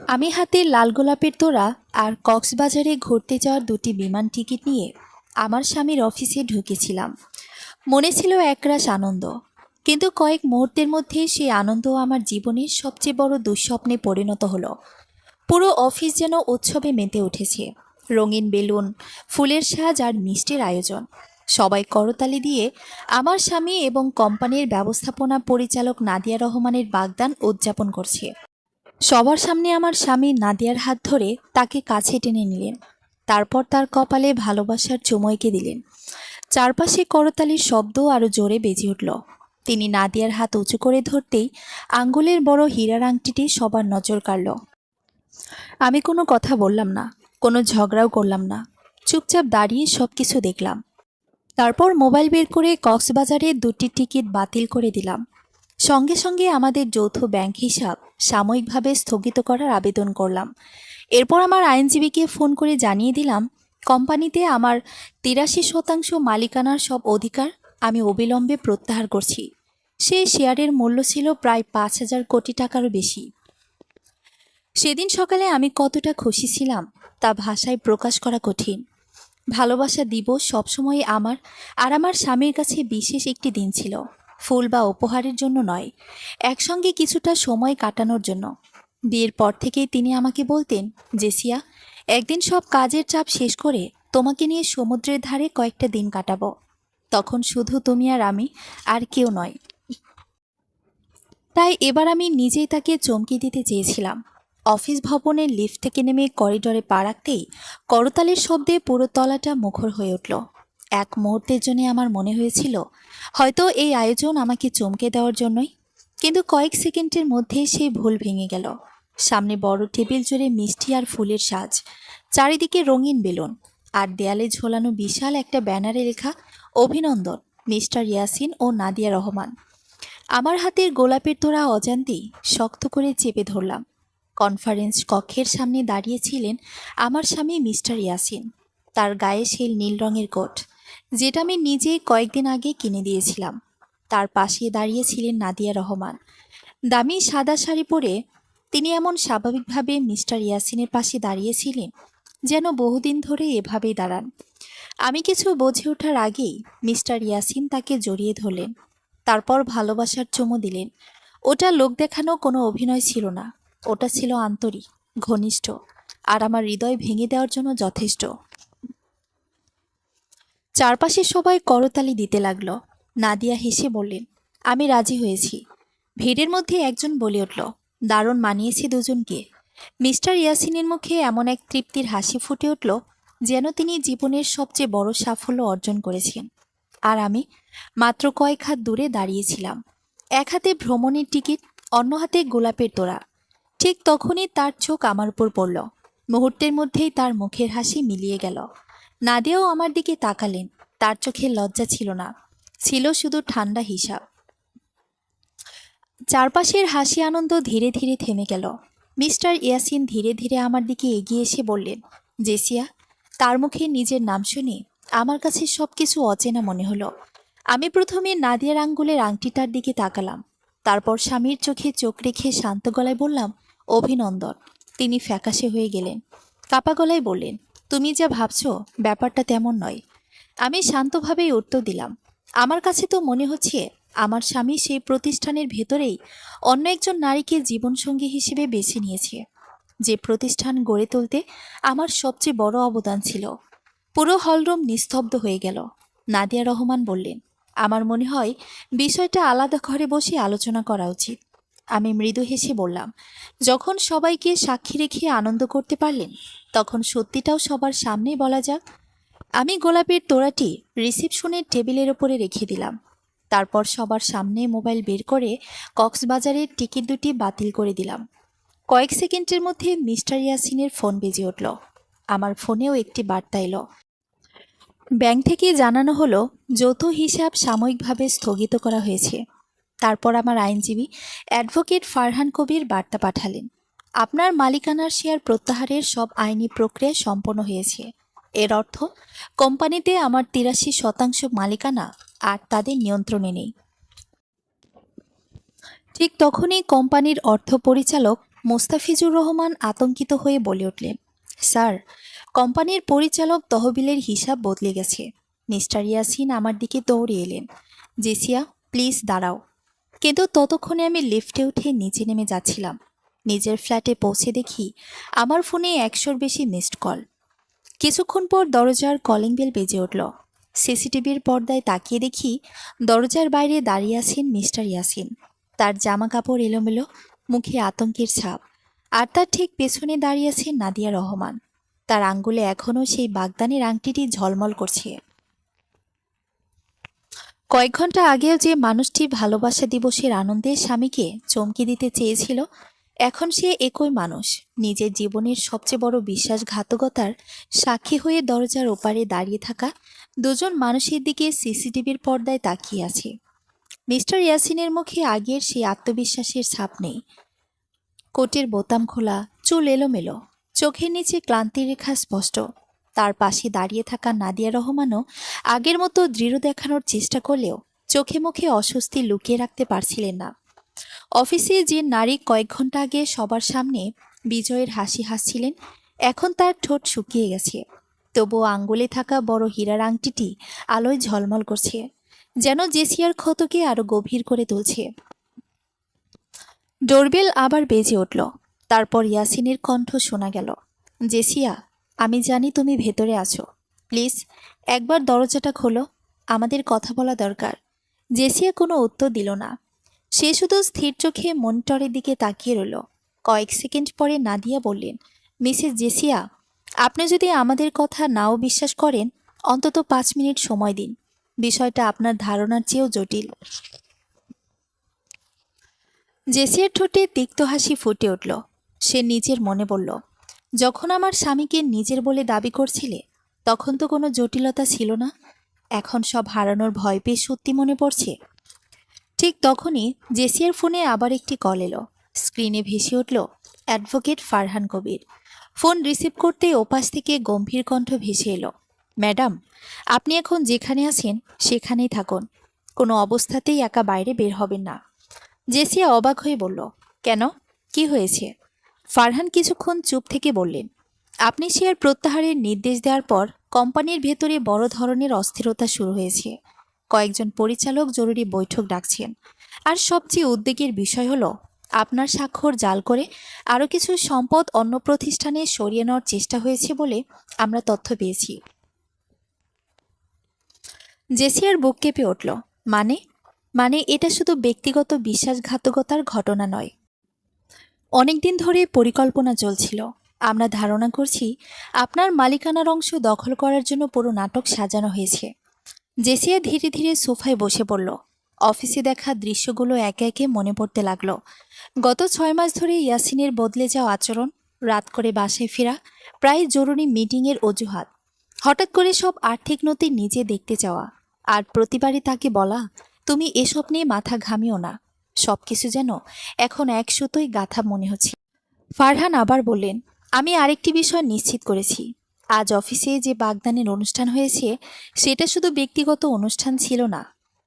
আমি হাতে লাল গোলাপের তোড়া আর কক্সবাজারে ঘুরতে যাওয়ার দুটি বিমান টিকিট নিয়ে আমার স্বামীর অফিসে ঢুকেছিলাম। মনে ছিল একরাশ আনন্দ, কিন্তু কয়েক মুহূর্তের মধ্যে সেই আনন্দ আমার জীবনের সবচেয়ে বড় দুঃস্বপ্নে পরিণত হলো। পুরো অফিস যেন উৎসবে মেতে উঠেছে। রঙিন বেলুন, ফুলের সাজ আর মিষ্টির আয়োজন। সবাই করতালি দিয়ে আমার স্বামী এবং কোম্পানির ব্যবস্থাপনা পরিচালক নাদিয়া রহমানের বাগদান উদযাপন করছে। সবার সামনে আমার স্বামী নাদিয়ার হাত ধরে তাকে কাছে টেনে নিলেন। তারপর তার কপালে ভালোবাসার চুমো এঁকে দিলেন। চারপাশে করতালির শব্দ আরও জোরে বেজে উঠল। তিনি নাদিয়ার হাত উঁচু করে ধরতেই আঙ্গুলের বড় হীরার আংটিটি সবার নজর কাড়ল। আমি কোনো কথা বললাম না, কোনো ঝগড়াও করলাম না। চুপচাপ দাঁড়িয়ে সব কিছু দেখলাম। তারপর মোবাইল বের করে কক্সবাজারে দুটি টিকিট বাতিল করে দিলাম। সঙ্গে সঙ্গে আমাদের যৌথ ব্যাংক হিসাব সাময়িকভাবে স্থগিত করার আবেদন করলাম। এরপর আমার আইনজীবীকে ফোন করে জানিয়ে দিলাম, কোম্পানিতে আমার ৮৩% মালিকানার সব অধিকার আমি অবিলম্বে প্রত্যাহার করছি। সেই শেয়ারের মূল্য ছিল প্রায় ৫,০০০ কোটি টাকারও বেশি। সেদিন সকালে আমি কতটা খুশি ছিলাম তা ভাষায় প্রকাশ করা কঠিন। ভালোবাসা দিবস সবসময় আমার আর আমার স্বামীর কাছে বিশেষ একটি দিন ছিল। ফুল বা উপহারের জন্য নয়, একসঙ্গে কিছুটা সময় কাটানোর জন্য। বিয়ের পর থেকেই তিনি আমাকে বলতেন, জেসিয়া, একদিন সব কাজের চাপ শেষ করে তোমাকে নিয়ে সমুদ্রের ধারে কয়েকটা দিন কাটাবো। তখন শুধু তুমি আর আমি, আর কেউ নয়। তাই এবার আমি নিজেই তাকে চমকে দিতে চেয়েছিলাম। অফিস ভবনের লিফট থেকে নেমে করিডোরে পা রাখতেই করতালির শব্দে পুরো তলাটা মুখর হয়ে উঠল। এক মুহূর্তের জন্য আমার মনে হয়েছিল হয়তো এই আয়োজন আমাকে চমকে দেওয়ার জন্যই। কিন্তু কয়েক সেকেন্ডের মধ্যে সেই ভুল ভেঙে গেল। সামনে বড় টেবিল জুড়ে মিষ্টি আর ফুলের সাজ, চারিদিকে রঙিন বেলুন, আর দেয়ালে ঝোলানো বিশাল একটা ব্যানারে লেখা, অভিনন্দন মিস্টার ইয়াসিন ও নাদিয়া রহমান। আমার হাতের গোলাপের তোড়া অজান্তেই শক্ত করে চেপে ধরলাম। কনফারেন্স কক্ষের সামনে দাঁড়িয়েছিলেন আমার স্বামী মিস্টার ইয়াসিন। তার গায়ে সেই নীল রঙের কোট, যেটা আমি নিজেই কয়েকদিন আগে কিনে দিয়েছিলাম। তার পাশে দাঁড়িয়েছিলেন নাদিয়া রহমান, দামি সাদা শাড়ি পরে। তিনি এমন স্বাভাবিকভাবে মিস্টার ইয়াসিনের পাশে দাঁড়িয়েছিলেন যেন বহুদিন ধরে এভাবেই দাঁড়ান। আমি কিছু বুঝে ওঠার আগেই মিস্টার ইয়াসিন তাকে জড়িয়ে ধরলেন। তারপর ভালোবাসার চুমু দিলেন। ওটা লোক দেখানো কোনো অভিনয় ছিল না, ওটা ছিল আন্তরিক, ঘনিষ্ঠ, আর আমার হৃদয় ভেঙে দেওয়ার জন্য যথেষ্ট। চারপাশে সবাই করতালি দিতে লাগলো। নাদিয়া হেসে বললেন, আমি রাজি হয়েছি। ভিড়ের মধ্যে একজন বলে উঠল, দারুণ মানিয়েছে দুজনকে। মিস্টার ইয়াসিনের মুখে এমন এক তৃপ্তির হাসি ফুটে উঠল যেন তিনি জীবনের সবচেয়ে বড় সাফল্য অর্জন করেছেন। আর আমি মাত্র কয়েক হাত দূরে দাঁড়িয়েছিলাম, এক হাতে ভ্রমণের টিকিট, অন্য হাতে গোলাপের তোড়া। ঠিক তখনই তার চোখ আমার উপর পড়ল। মুহূর্তের মধ্যেই তার মুখের হাসি মিলিয়ে গেল। নাদিয়াও আমার দিকে তাকালেন। তার চোখে লজ্জা ছিল না, ছিল শুধু ঠান্ডা হিসাব। চারপাশের হাসি আনন্দ ধীরে ধীরে থেমে গেল। মিস্টার ইয়াসিন ধীরে ধীরে আমার দিকে এগিয়ে এসে বললেন, জেসিয়া। তার মুখে নিজের নাম শুনে আমার কাছে সব কিছু অচেনা মনে হলো। আমি প্রথমে নাদিয়ার আঙ্গুলের আংটিটার দিকে তাকালাম, তারপর স্বামীর চোখে চোখ রেখে শান্ত গলায় বললাম, অভিনন্দন। তিনি ফ্যাকাশে হয়ে গেলেন, কাপা গলায় বললেন, তুমি যা ভাবছো ব্যাপারটা তেমন নয়। আমি শান্তভাবেই উত্তর দিলাম, আমার কাছে তো মনে হচ্ছে আমার স্বামী সেই প্রতিষ্ঠানের ভেতরেই অন্য একজন নারীকে জীবনসঙ্গী হিসেবে বেছে নিয়েছে, যে প্রতিষ্ঠান গড়ে তুলতে আমার সবচেয়ে বড় অবদান ছিল। পুরো হলরুম নিস্তব্ধ হয়ে গেল। নাদিয়া রহমান বললেন, আমার মনে হয় বিষয়টা আলাদা ঘরে বসে আলোচনা করা উচিত। আমি মৃদু হেসে বললাম, যখন সবাইকে সাক্ষী রেখে আনন্দ করতে পারলেন, তখন সত্যিটাও সবার সামনেই বলা যাক। আমি গোলাপের তোড়াটি রিসেপশনের টেবিলের ওপরে রেখে দিলাম। তারপর সবার সামনে মোবাইল বের করে কক্সবাজারের টিকিট দুটি বাতিল করে দিলাম। কয়েক সেকেন্ডের মধ্যে মিস্টার ইয়াসিনের ফোন বেজে উঠল। আমার ফোনেও একটি বার্তা এলো। ব্যাংক থেকে জানানো হলো যৌথ হিসাব সাময়িকভাবে স্থগিত করা হয়েছে। তারপর আমার আইনজীবী অ্যাডভোকেট ফারহান কবির বার্তা পাঠালেন, আপনার মালিকানার শেয়ার প্রত্যাহারের সব আইনি প্রক্রিয়া সম্পন্ন হয়েছে। এর অর্থ কোম্পানিতে আমার ৮৩% মালিকানা আর তাদের নিয়ন্ত্রণে নেই। ঠিক তখনই কোম্পানির অর্থ পরিচালক মোস্তাফিজুর রহমান আতঙ্কিত হয়ে বলে উঠলেন, স্যার, কোম্পানির পরিচালক তহবিলের হিসাব বদলে গেছে। মিস্টার ইয়াসিন আমার দিকে দৌড়ে এলেন, জেসিয়া প্লিজ দাঁড়াও। কিন্তু ততক্ষণে আমি লিফটে উঠে নিচে নেমে যাচ্ছিলাম। নিজের ফ্ল্যাটে পৌঁছে দেখি আমার ফোনে 100-র বেশি মিসড কল। কিছুক্ষণ পর দরজার কলিং বেল বেজে উঠল। সিসিটিভির পর্দায় তাকিয়ে দেখি দরজার বাইরে দাঁড়িয়ে আছেন মিস্টার ইয়াসিন। তার জামা কাপড় এলোমেলো, মুখে আতঙ্কের ছাপ। আর তার ঠিক পেছনে দাঁড়িয়ে আছেন নাদিয়া রহমান। তার আঙ্গুলে এখনও সেই বাগদানের আংটিটি ঝলমল করছে। কয়েক ঘন্টা আগেও যে মানুষটি ভালোবাসা দিবসের আনন্দে স্বামীকে চমকে দিতে চেয়েছিল, এখন সে একই মানুষ নিজের জীবনের সবচেয়ে বড় বিশ্বাসঘাতকতার সাক্ষী হয়ে দরজার ওপারে দাঁড়িয়ে থাকা দুজন মানুষের দিকে সিসিটিভির পর্দায় তাকিয়ে আছে। মিস্টার ইয়াসিনের মুখে আগের সেই আত্মবিশ্বাসের ছাপ নেই। কোটের বোতাম খোলা, চুল এলোমেলো, চোখের নিচে ক্লান্তির রেখা স্পষ্ট। তার পাশে দাঁড়িয়ে থাকা নাদিয়া রহমানও আগের মতো দৃঢ় দেখানোর চেষ্টা করলেও চোখে মুখে অস্বস্তি লুকিয়ে রাখতে পারছিলেন না। অফিসে যে নারী কয়েক ঘন্টা আগে সবার সামনে বিজয়ের হাসি হাসছিলেন, এখন তার ঠোঁট শুকিয়ে গেছে। তবুও আঙ্গুলে থাকা বড় হীরার আংটিটি আলোয় ঝলমল করছে, যেন জেসিয়ার ক্ষতকে আরো গভীর করে তুলছে। ডোরবেল আবার বেজে উঠল। তারপর ইয়াসিনের কণ্ঠ শোনা গেল, জেসিয়া, আমি জানি তুমি ভেতরে আছো। প্লিজ একবার দরজাটা খোলো, আমাদের কথা বলা দরকার। জেসিয়া কোনো উত্তর দিল না। সে শুধু স্থির চোখে মনিটরের দিকে তাকিয়ে রইল। কয়েক সেকেন্ড পরে নাদিয়া বললেন, মিসেস জেসিয়া, আপনি যদি আমাদের কথা নাও বিশ্বাস করেন, অন্তত 5 মিনিট সময় দিন। বিষয়টা আপনার ধারণার চেয়েও জটিল। জেসিয়ার ঠোঁটে তিক্ত হাসি ফুটে উঠল। সে নিজের মনে বলল, যখন আমার স্বামীকে নিজের বলে দাবি করছিলে, তখন তো কোনো জটিলতা ছিল না। এখন সব হারানোর ভয় পেয়ে সত্যি মনে পড়ছে। ঠিক তখনই জেসিয়ার ফোনে আবার একটি কল এলো। স্ক্রিনে ভেসে উঠল অ্যাডভোকেট ফারহান কবির। ফোন রিসিভ করতে ওপাশ থেকে গম্ভীর কণ্ঠ ভেসে এলো, ম্যাডাম, আপনি এখন যেখানে আছেন সেখানেই থাকুন। কোনো অবস্থাতেই একা বাইরে বের হবেন না। জেসিয়া অবাক হয়ে বলল, কেন, কি হয়েছে? ফারহান কিছুক্ষণ চুপ থেকে বললেন, আপনি শেয়ার প্রত্যাহারের নির্দেশ দেওয়ার পর কোম্পানির ভেতরে বড় ধরনের অস্থিরতা শুরু হয়েছে। কয়েকজন পরিচালক জরুরি বৈঠক ডাকছেন। আর সবচেয়ে উদ্বেগের বিষয় হলো, আপনার স্বাক্ষর জাল করে আরও কিছু সম্পদ অন্য প্রতিষ্ঠানে সরিয়ে নেওয়ার চেষ্টা হয়েছে বলে আমরা তথ্য পেয়েছি। জেসিয়ার বুক কেঁপে উঠল। মানে মানে এটা শুধু ব্যক্তিগত বিশ্বাসঘাতকতার ঘটনা নয়। অনেকদিন ধরে পরিকল্পনা চলছিল। আমরা ধারণা করছি আপনার মালিকানার অংশ দখল করার জন্য পুরো নাটক সাজানো হয়েছে। জেসিয়া ধীরে ধীরে সোফায় বসে পড়ল। অফিসে দেখা দৃশ্যগুলো একে একে মনে পড়তে লাগলো। গত 6 মাস ধরে ইয়াসিনের বদলে যাওয়া আচরণ, রাত করে বাসায় ফেরা, প্রায় জরুরি মিটিংয়ের অজুহাত, হঠাৎ করে সব আর্থিক নথি নিজে দেখতে যাওয়া, আর প্রতিবারই তাকে বলা, তুমি এসব নিয়ে মাথা ঘামিও না। সবকিছু যেন এখন এক সুতোই গাঁথা মনে হচ্ছে। ফারহান আবার বললেন, আমি আরেকটি বিষয় নিশ্চিত করেছি। আজ অফিসে যে বাগদানের অনুষ্ঠান হয়েছে, সেটা শুধু ব্যক্তিগত অনুষ্ঠান ছিল না।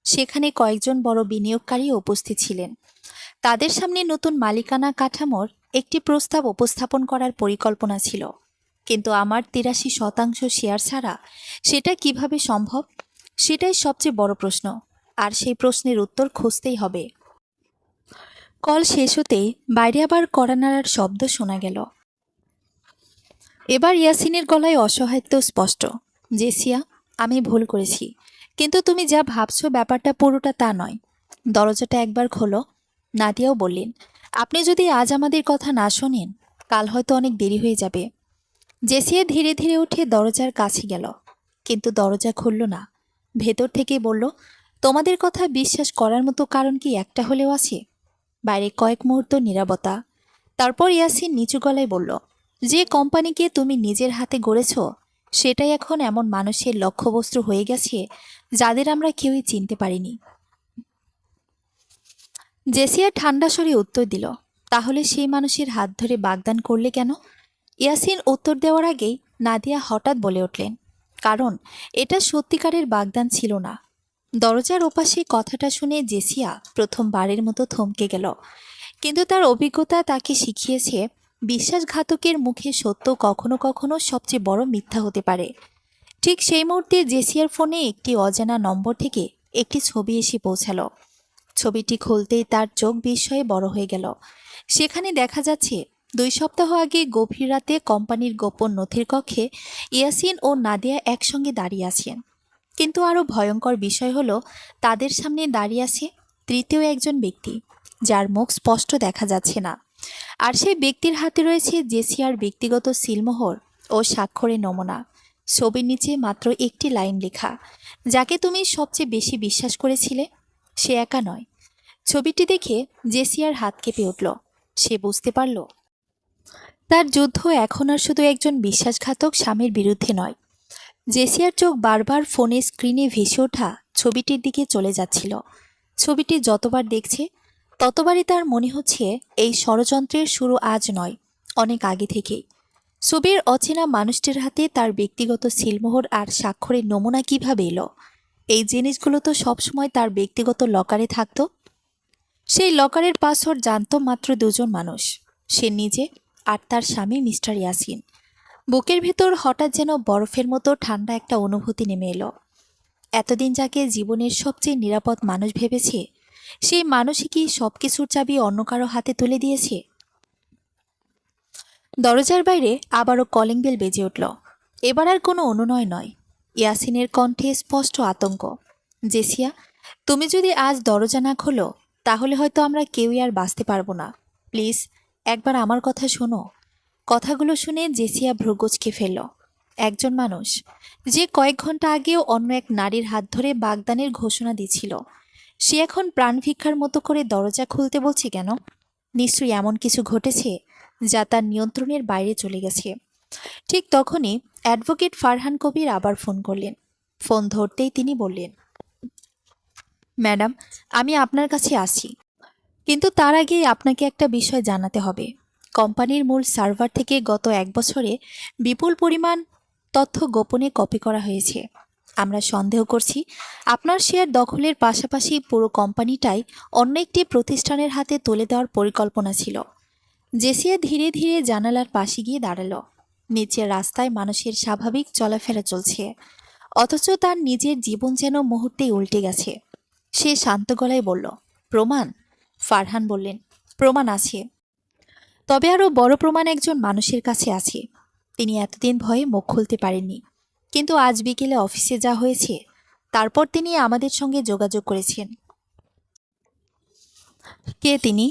সেখানে কয়েকজন বড় বিনিয়োগকারী উপস্থিত ছিলেন। তাদের সামনে নতুন মালিকানা কাঠামোর একটি প্রস্তাব উপস্থাপন করার পরিকল্পনা ছিল। কিন্তু আমার 83% শেয়ার ছাড়া সেটা কিভাবে সম্ভব, সেটাই সবচেয়ে বড় প্রশ্ন। আর সেই প্রশ্নের উত্তর খুঁজতেই হবে। কল শেষ হতেই বাইরে আবার কড়া নাড়ার শব্দ শোনা গেল। এবার ইয়াসিনের গলায় অসহায়ত্ব স্পষ্ট। জেসিয়া, আমি ভুল করেছি, কিন্তু তুমি যা ভাবছো ব্যাপারটা পুরোটা তা নয়। দরজাটা একবার খোলো। নাদিয়াও বললেন, আপনি যদি আজ আমাদের কথা না শোনেন, কাল হয়তো অনেক দেরি হয়ে যাবে। জেসিয়া ধীরে ধীরে উঠে দরজার কাছে গেল, কিন্তু দরজা খুলল না। ভেতর থেকে বলল, তোমাদের কথা বিশ্বাস করার মতো কারণ কি একটা হলেও আছে? বাইরে কয়েক মুহূর্ত নীরবতা। তারপর ইয়াসিন নিচু গলায় বলল, যে কোম্পানিকে তুমি নিজের হাতে গড়েছ, সেটাই এখন এমন মানুষের লক্ষ্যবস্তু হয়ে গেছে যাদের আমরা কেউই চিনতে পারিনি। জেসিয়া ঠান্ডা স্বরে উত্তর দিল, তাহলে সেই মানুষের হাত ধরে বাগদান করলে কেন? ইয়াসিন উত্তর দেওয়ার আগেই নাদিয়া হঠাৎ বলে উঠলেন, কারণ এটা সত্যিকারের বাগদান ছিল না। দরজার ওপাশে কথাটা শুনে জেসিয়া প্রথমবারের মতো থমকে গেল। কিন্তু তার অভিজ্ঞতা তাকে শিখিয়েছে বিশ্বাসঘাতকের মুখে সত্য কখনো কখনো সবচেয়ে বড় মিথ্যা হতে পারে। ঠিক সেই মুহূর্তে জেসিয়ার ফোনে একটি অজানা নম্বর থেকে একটি ছবি এসে পৌঁছালো। ছবিটি খুলতেই তার চোখ বিস্ময়ে বড় হয়ে গেল। সেখানে দেখা যাচ্ছে 2 সপ্তাহ আগে গভীর রাতে কোম্পানির গোপন নথির কক্ষে ইয়াসিন ও নাদিয়া একসঙ্গে দাঁড়িয়ে আছেন। কিন্তু আরও ভয়ঙ্কর বিষয় হলো তাদের সামনে দাঁড়িয়ে আছে তৃতীয় একজন ব্যক্তি, যার মুখ স্পষ্ট দেখা যাচ্ছে না। আর সেই ব্যক্তির হাতে রয়েছে জেসিয়ার ব্যক্তিগত সিলমোহর ও স্বাক্ষরের নমুনা। ছবির নিচে মাত্র একটি লাইন লেখা, যাকে তুমি সবচেয়ে বেশি বিশ্বাস করেছিলে সে একা নয়। ছবিটি দেখে জেসিয়ার হাত কেঁপে উঠল। সে বুঝতে পারল তার যুদ্ধ এখন আর শুধু একজন বিশ্বাসঘাতক স্বামীর বিরুদ্ধে নয়। জেসিয়ার চোখ বারবার ফোনের স্ক্রিনে ভেসে ওঠা ছবিটির দিকে চলে যাচ্ছিল। ছবিটি যতবার দেখছে ততবারই তার মনে হচ্ছে এই ষড়যন্ত্রের শুরু আজ নয়, অনেক আগে থেকেই। ছবির অচেনা মানুষটির হাতে তার ব্যক্তিগত সিলমোহর আর স্বাক্ষরের নমুনা কিভাবে এলো? এই জিনিসগুলো তো সবসময় তার ব্যক্তিগত লকারে থাকতো। সেই লকারের পাসওয়ার্ড জানত মাত্র 2জন মানুষ, সে নিজে আর তার স্বামী মিস্টার ইয়াসিন। বুকের ভেতর হঠাৎ যেন বরফের মতো ঠান্ডা একটা অনুভূতি নেমে এলো। এতদিন যাকে জীবনের সবচেয়ে নিরাপদ মানুষ ভেবেছে, সেই মানুষই কি সবকিছুর চাবি অন্য কারো হাতে তুলে দিয়েছে? দরজার বাইরে আবারও কলিং বেল বেজে উঠল। এবার আর কোনো অনুনয় নয়, ইয়াসিনের কণ্ঠে স্পষ্ট আতঙ্ক। জেসিয়া, তুমি যদি আজ দরজা না খোলো তাহলে হয়তো আমরা কেউই আর বাঁচতে পারবো না। প্লিজ একবার আমার কথা শোনো। কথাগুলো শুনে জেসিয়া ভ্রুকুঁচকে ফেলল। একজন মানুষ যে কয়েক ঘন্টা আগেও অন্য এক নারীর হাত ধরে বাগদানের ঘোষণা দিচ্ছিল, সে এখন প্রাণ ভিক্ষার মতো করে দরজা খুলতে বলছে কেন? নিশ্চয়ই এমন কিছু ঘটেছে যা তার নিয়ন্ত্রণের বাইরে চলে গেছে। ঠিক তখনই অ্যাডভোকেট ফারহান কবির আবার ফোন করলেন। ফোন ধরতেই তিনি বললেন, ম্যাডাম, আমি আপনার কাছে আসি, কিন্তু তার আগেই আপনাকে একটা বিষয় জানাতে হবে। কোম্পানির মূল সার্ভার থেকে গত 1 বছরে বিপুল পরিমাণ তথ্য গোপনে কপি করা হয়েছে। আমরা সন্দেহ করছি আপনার শেয়ার দখলের পাশাপাশি পুরো কোম্পানিটাই অন্য একটি প্রতিষ্ঠানের হাতে তুলে দেওয়ার পরিকল্পনা ছিল। জেসিয়া ধীরে ধীরে জানালার পাশে গিয়ে দাঁড়ালো। নিচের রাস্তায় মানুষের স্বাভাবিক চলাফেরা চলছে, অথচ তার নিজের জীবন যেন মুহূর্তেই উল্টে গেছে। সে শান্ত গলায় বলল, প্রমাণ? ফারহান বললেন, প্রমাণ আছে, তবে আরও বড় প্রমাণ একজন মানুষের কাছে আছে। তিনি এতদিন ভয়ে মুখ খুলতে পারেননি, কিন্তু আজ বিকেলে অফিসে যা হয়েছে তারপর তিনি আমাদের সঙ্গে যোগাযোগ করেছেন। কে তিনি?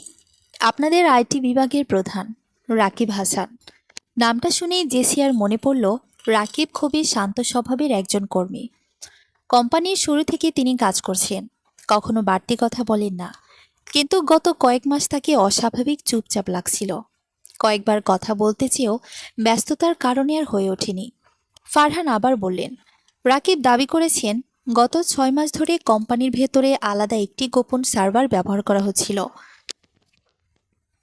আপনাদের আইটি বিভাগের প্রধান রাকিব হাসান। নামটা শুনেই জেসিয়ার মনে পড়ল রাকিব খুবই শান্ত স্বভাবের একজন কর্মী। কোম্পানির শুরু থেকে তিনি কাজ করছেন, কখনো বাড়তি কথা বলেন না, কিন্তু গত কয়েক মাস তাকে অস্বাভাবিক চুপচাপ লাগছিল। কয়েকবার কথা বলতে চেয়েও ব্যস্ততার কারণে আর হয়ে ওঠেনি। ফারহান আবার বললেন, রাকিব দাবি করেছেন গত 6 মাস ধরে কোম্পানির ভেতরে আলাদা একটি গোপন সার্ভার ব্যবহার করা হচ্ছিল।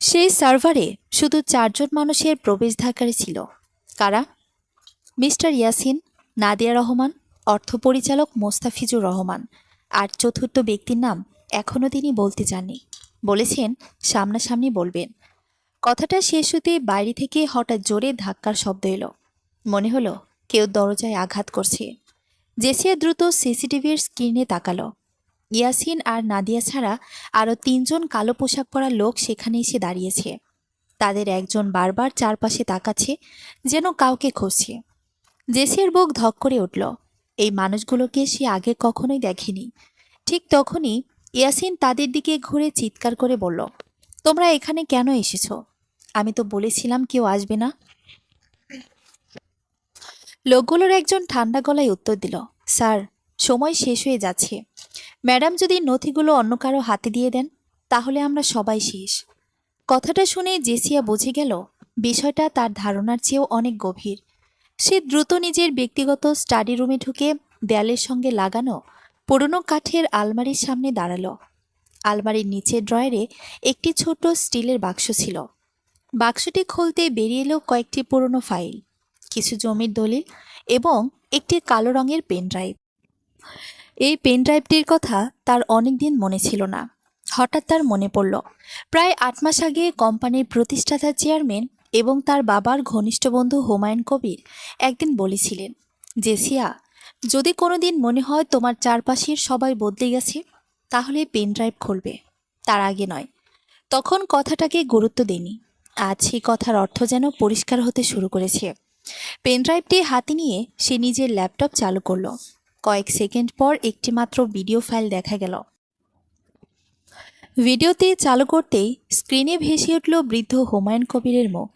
সেই সার্ভারে শুধু 4জন মানুষের প্রবেশাধিকারী ছিল। কারা? মিস্টার ইয়াসিন, নাদিয়া রহমান, অর্থ পরিচালক মোস্তাফিজুর রহমান, আর চতুর্থ ব্যক্তির নাম এখনও তিনি বলতে চাননি। বলেছেন সামনাসামনি বলবেন। কথাটা শেষ হতেই বাইরে থেকে হঠাৎ জোরে ধাক্কার শব্দ এলো। মনে হলো কেউ দরজায় আঘাত করছে। জেসিয়া দ্রুত সিসিটিভির স্ক্রিনে তাকালো। ইয়াসিন আর নাদিয়া ছাড়া আরও 3জন কালো পোশাক পরা লোক সেখানে এসে দাঁড়িয়েছে। তাদের একজন বারবার চারপাশে তাকাচ্ছে, যেন কাউকে খুঁজছে। জেসিয়ার বুক ধক করে উঠল। এই মানুষগুলোকে সে আগে কখনোই দেখেনি। ঠিক তখনই ইয়াসিন তাদের দিকে ঘুরে চিৎকার করে বলল, তোমরা এখানে কেন এসেছো? আমি তো বলেছিলাম কেউ আসবে না। লোকগুলোর একজন ঠান্ডা গলায় উত্তর দিল, স্যার, সময় শেষ হয়ে যাচ্ছে। ম্যাডাম যদি নথিগুলো অন্য কারো হাতে দিয়ে দেন তাহলে আমরা সবাই শেষ। কথাটা শুনে জেসিয়া বুঝে গেল বিষয়টা তার ধারণার চেয়েও অনেক গভীর। সে দ্রুত নিজের ব্যক্তিগত স্টাডি রুমে ঢুকে দেয়ালের সঙ্গে লাগানো পুরনো কাঠের আলমারির সামনে দাঁড়ালো। আলমারির নিচের ড্রয়ারে একটি ছোট স্টিলের বাক্স ছিল। বাক্সটি খুলতে বেরিয়ে এলো কয়েকটি পুরনো ফাইল, কিছু জমির দলিল এবং একটি কালো রঙের পেন ড্রাইভ। এই পেন ড্রাইভটির কথা তার অনেক দিন মনে ছিল না। হঠাৎ তার মনে পড়ল প্রায় ৮ মাস আগে কোম্পানির প্রতিষ্ঠাতা চেয়ারম্যান এবং তার বাবার ঘনিষ্ঠ বন্ধু হুমায়ুন কবির একদিন বলেছিলেন, জেসিয়া, যদি কোনোদিন মনে হয় তোমার চারপাশের সবাই বদলে গেছে, তাহলে পেন ড্রাইভ খুলবে, তার আগে নয়। তখন কথাটাকে গুরুত্ব দেনি। আজ সেই কথার অর্থ যেন পরিষ্কার হতে শুরু করেছে। পেন ড্রাইভটি হাতে নিয়ে সে নিজের ল্যাপটপ চালু করলো। কয়েক সেকেন্ড পর একটি মাত্র ভিডিও ফাইল দেখা গেল। ভিডিওতে চালু করতেই স্ক্রিনে ভেসে উঠল বৃদ্ধ হুমায়ুন কবিরের মুখ।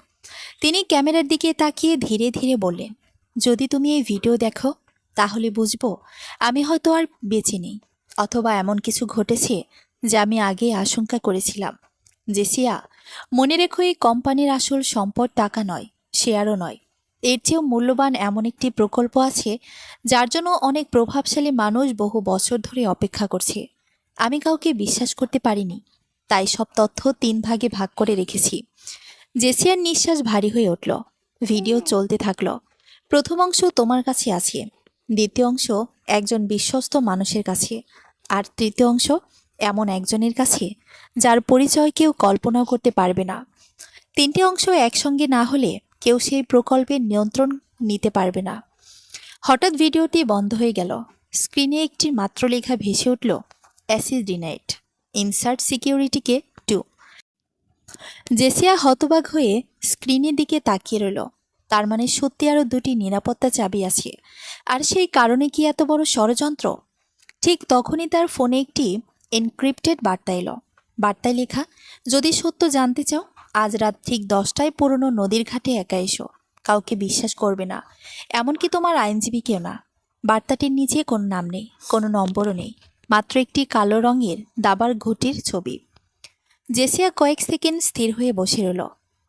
তিনি ক্যামেরার দিকে তাকিয়ে ধীরে ধীরে বললেন, যদি তুমি এই ভিডিও দেখো তাহলে বুঝবো আমি হয়তো আর বেঁচে নেই, অথবা এমন কিছু ঘটেছে যা আমি আগে আশঙ্কা করেছিলাম। জেসিয়া, মনে রেখো, এই কোম্পানির আসল সম্পদ টাকা নয়, শেয়ারও নয়। এর চেয়েও মূল্যবান এমন একটি প্রকল্প আছে যার জন্য অনেক প্রভাবশালী মানুষ বহু বছর ধরে অপেক্ষা করছে। আমি কাউকে বিশ্বাস করতে পারিনি, তাই সব তথ্য 3 ভাগে ভাগ করে রেখেছি। জেসিয়ার নিঃশ্বাস ভারী হয়ে উঠল। ভিডিও চলতে থাকলো। প্রথম অংশ তোমার কাছে আছে, দ্বিতীয় অংশ একজন বিশ্বস্ত মানুষের কাছে, আর তৃতীয় অংশ এমন একজনের কাছে যার পরিচয় কেউ কল্পনাও করতে পারবে না। 3টে অংশ একসঙ্গে না হলে কেউ সেই প্রকল্পের নিয়ন্ত্রণ নিতে পারবে না। হঠাৎ ভিডিওটি বন্ধ হয়ে গেল। স্ক্রিনে একটি মাত্র লেখা ভেসে উঠল, অ্যাসিস ডিনাইট, ইনসার্ট সিকিউরিটিকে 2। জেসিয়া হতবাক হয়ে স্ক্রিনের দিকে তাকিয়ে রইল। তার মানে সত্যি আরও 2টি নিরাপত্তা চাবি আছে। আর সেই কারণে কি এত বড় ষড়যন্ত্র? ঠিক তখনই তার ফোনে একটি এনক্রিপ্টেড বার্তা এলো। বার্তায় লেখা, যদি সত্য জানতে চাও, আজ রাত ঠিক 10টায় পুরনো নদীর ঘাটে একা এসো। কাউকে বিশ্বাস করবে না, এমনকি তোমার আইনজীবীকেও না। বার্তাটির নিচে কোনো নাম নেই, কোনো নম্বরও নেই, মাত্র একটি কালো রঙের দাবার ঘুঁটির ছবি। জেসিয়া কয়েক সেকেন্ড স্থির হয়ে বসে রইল।